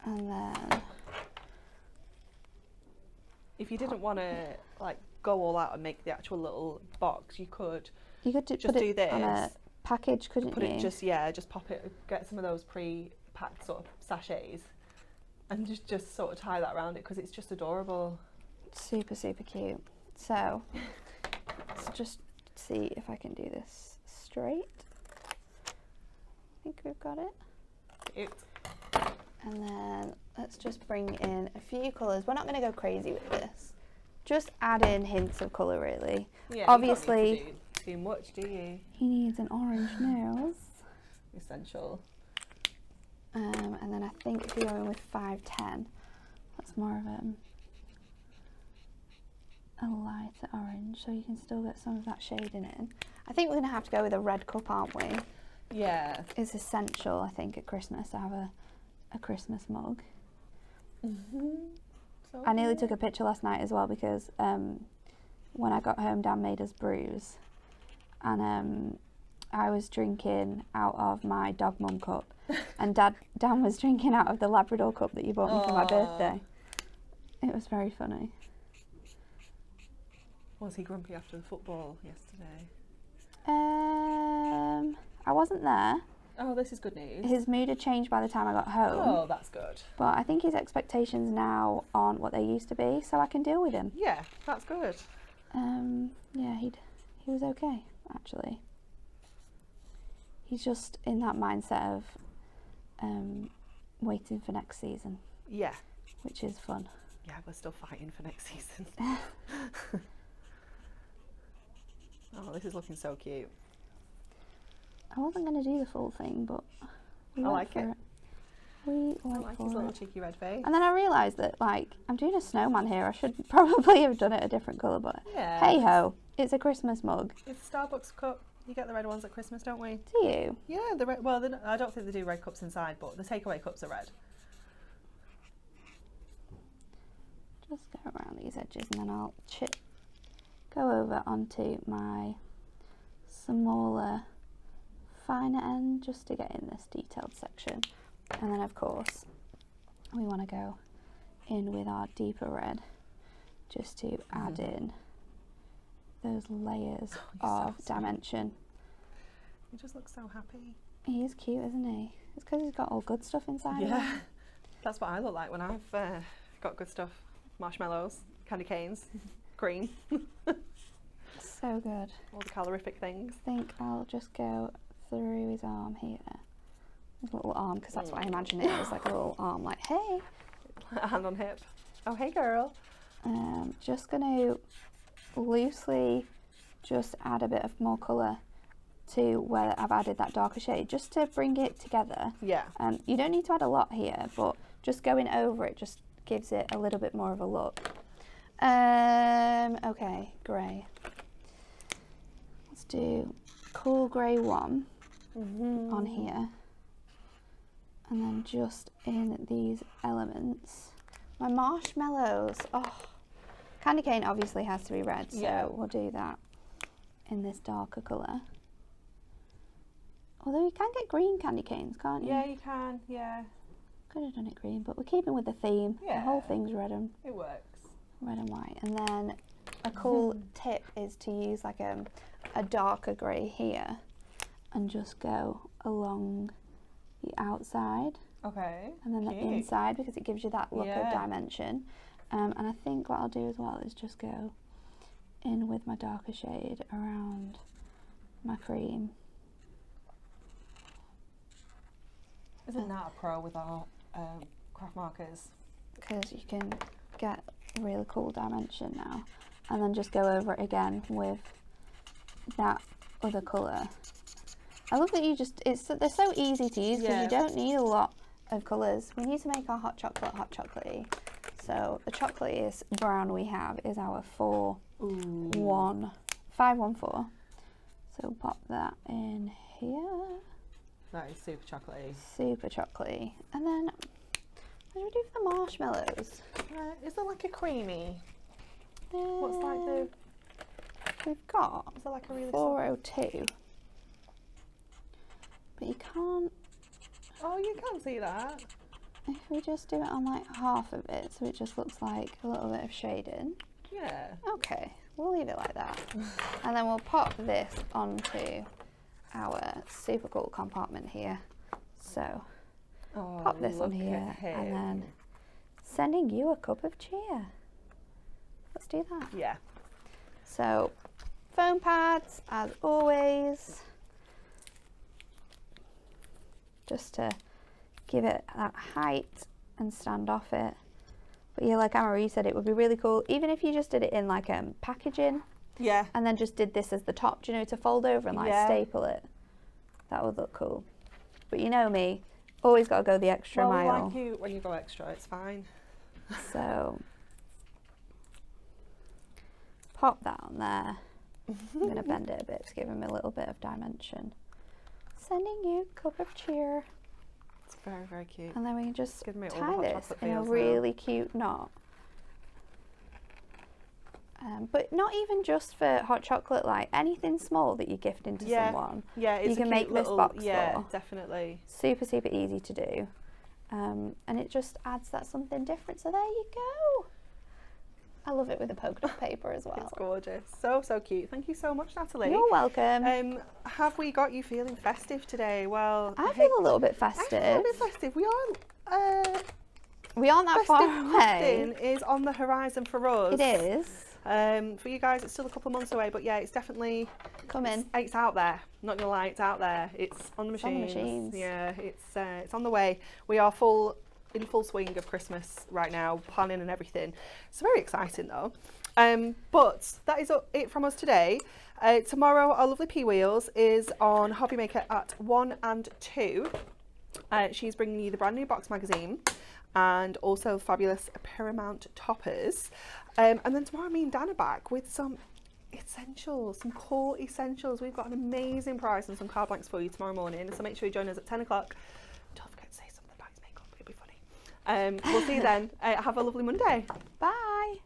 And then If you didn't want to like go all out and make the actual little box, you could you could just put do it on a this. package, couldn't Put you? it just pop it, get some of those pre-packed sort of sachets, and just sort of tie that around it because it's just adorable. Super, super cute. So let's just see if I can do this straight. I think we've got it. Cute. And then let's just bring in a few colours. We're not going to go crazy with this. Just add in hints of colour, really. Yeah, Obviously, you don't need to do too much, do you? he needs an orange nose. Essential. And then I think if you're going with 510, that's more of a lighter orange, so you can still get some of that shading in. I think we're going to have to go with a red cup, aren't we? Yeah. It's essential, I think, at Christmas to have a Christmas mug. So I nearly took a picture last night as well because when I got home, Dan made us brews, and I was drinking out of my dog mum cup, and Dan was drinking out of the Labrador cup that you bought me for my birthday. It was very funny. Was he grumpy after the football yesterday? I wasn't there. Oh, this is good news. His mood had changed by the time I got home. Oh, that's good. But I think his expectations now aren't what they used to be, so I can deal with him. Yeah, that's good. Yeah, he was okay, actually. He's just in that mindset of waiting for next season, Yeah. which is fun. Yeah, we're still fighting for next season. Oh, this is looking so cute. I wasn't going to do the full thing, but we I went like for it. We I went like for his little it. cheeky red face. And then I realised that, like, I'm doing a snowman here. I should probably have done it a different colour, but Yeah. hey ho, it's a Christmas mug. It's a Starbucks cup. You get the red ones at Christmas, don't we? Do you? Yeah, the red. Well, I don't think they do red cups inside, but the takeaway cups are red. Just go around these edges and then I'll go over onto my smaller, finer end just to get in this detailed section. And then of course we want to go in with our deeper red just to add in those layers of dimension. He just looks so happy. He is cute, isn't he? It's because he's got all good stuff inside of Yeah, him. that's what I look like when I've got good stuff. Marshmallows, candy canes, cream, So good. all the calorific things. I think I'll just go through his arm here. His little arm, because that's what I imagine it is, like a little arm, like, hey. Hand on hip. Oh, hey girl. Just going to loosely just add a bit of more colour to where I've added that darker shade, just to bring it together. Yeah. You don't need to add a lot here, but just going over it just gives it a little bit more of a look. Okay, grey. Let's do cool grey 1 on here. And then just in these elements, my marshmallows. Oh, candy cane obviously has to be red, so we'll do that in this darker colour. Although you can get green candy canes, can't you? Yeah, you can. Yeah, Could have done it green, but we're keeping with the theme. The Yeah. whole thing's red and it works. white. And then a cool tip is to use like a darker grey here and just go along the outside Okay. and then the Cute. inside, because it gives you that look of Yeah. dimension. And I think what I'll do as well is just go in with my darker shade around my cream. Isn't that a pro with our craft markers? Because you can get really cool dimension now. And then just go over it again with that other colour. I love that they're so easy to use because Yeah. you don't need a lot of colours. We need to make our hot chocolatey. So the chocolatiest brown we have is our 514. So pop that in here. That is super chocolatey. Super chocolatey. And then what do we do for the marshmallows? Is there like a creamy? What's What's like the? We've got Is there like a really? 402. But you can't, Oh, you can see that. if we just do it on like half of it, so it just looks like a little bit of shading. Yeah. Okay, we'll leave it like that. And then we'll pop this onto our super cool compartment here. So Oh, pop this on look here at him. and then sending you a cup of cheer. Let's do that. Yeah. So foam pads, as always, just to give it that height and stand off it. But yeah, like Anne-Marie said, it would be really cool, even if you just did it in like packaging Yeah. and then just did this as the top, do you know, to fold over and like Yeah. staple it. That would look cool. But you know me, always got to go the extra Well, mile. like you, when you go extra, it's fine. So pop that on there. I'm going to bend it a bit to give him a little bit of dimension. Sending you a cup of cheer. It's very, very cute. And then we can just Giving me all the tie hot this chocolate in a feels now. really cute knot. But not even just for hot chocolate, like anything small that you're gifting to Yeah. someone. Yeah, it's You a can cute make this little, box yeah, for. definitely. Super, super easy to do. And it just adds that something different. So there you go. I love it with the polka dot paper as well. It's gorgeous. So, so cute. Thank you so much, Natalie. You're welcome. Have we got you feeling festive today? Well, I feel a little bit I festive. feel a little bit festive. We are. We aren't that far Festive away. crafting is on the horizon for us. It is. For you guys, it's still a couple of months away, but yeah, it's definitely. Come in. It's out there. Not gonna lie, it's out there. It's on the It's on the machines. machines. Yeah, it's on the way. We are in full swing of Christmas right now, planning and everything. It's very exciting though. But that is it from us today. Tomorrow, our lovely P Wheels is on Hobby Maker at 1 and 2. She's bringing you the brand new box magazine and also fabulous Paramount toppers. And then tomorrow, me and Dan are back with some essentials, some core essentials. We've got an amazing price and some card blanks for you tomorrow morning. So make sure you join us at 10 o'clock. Don't forget to say something about his makeup, it'll be funny. We'll see you then. Have a lovely Monday. Bye.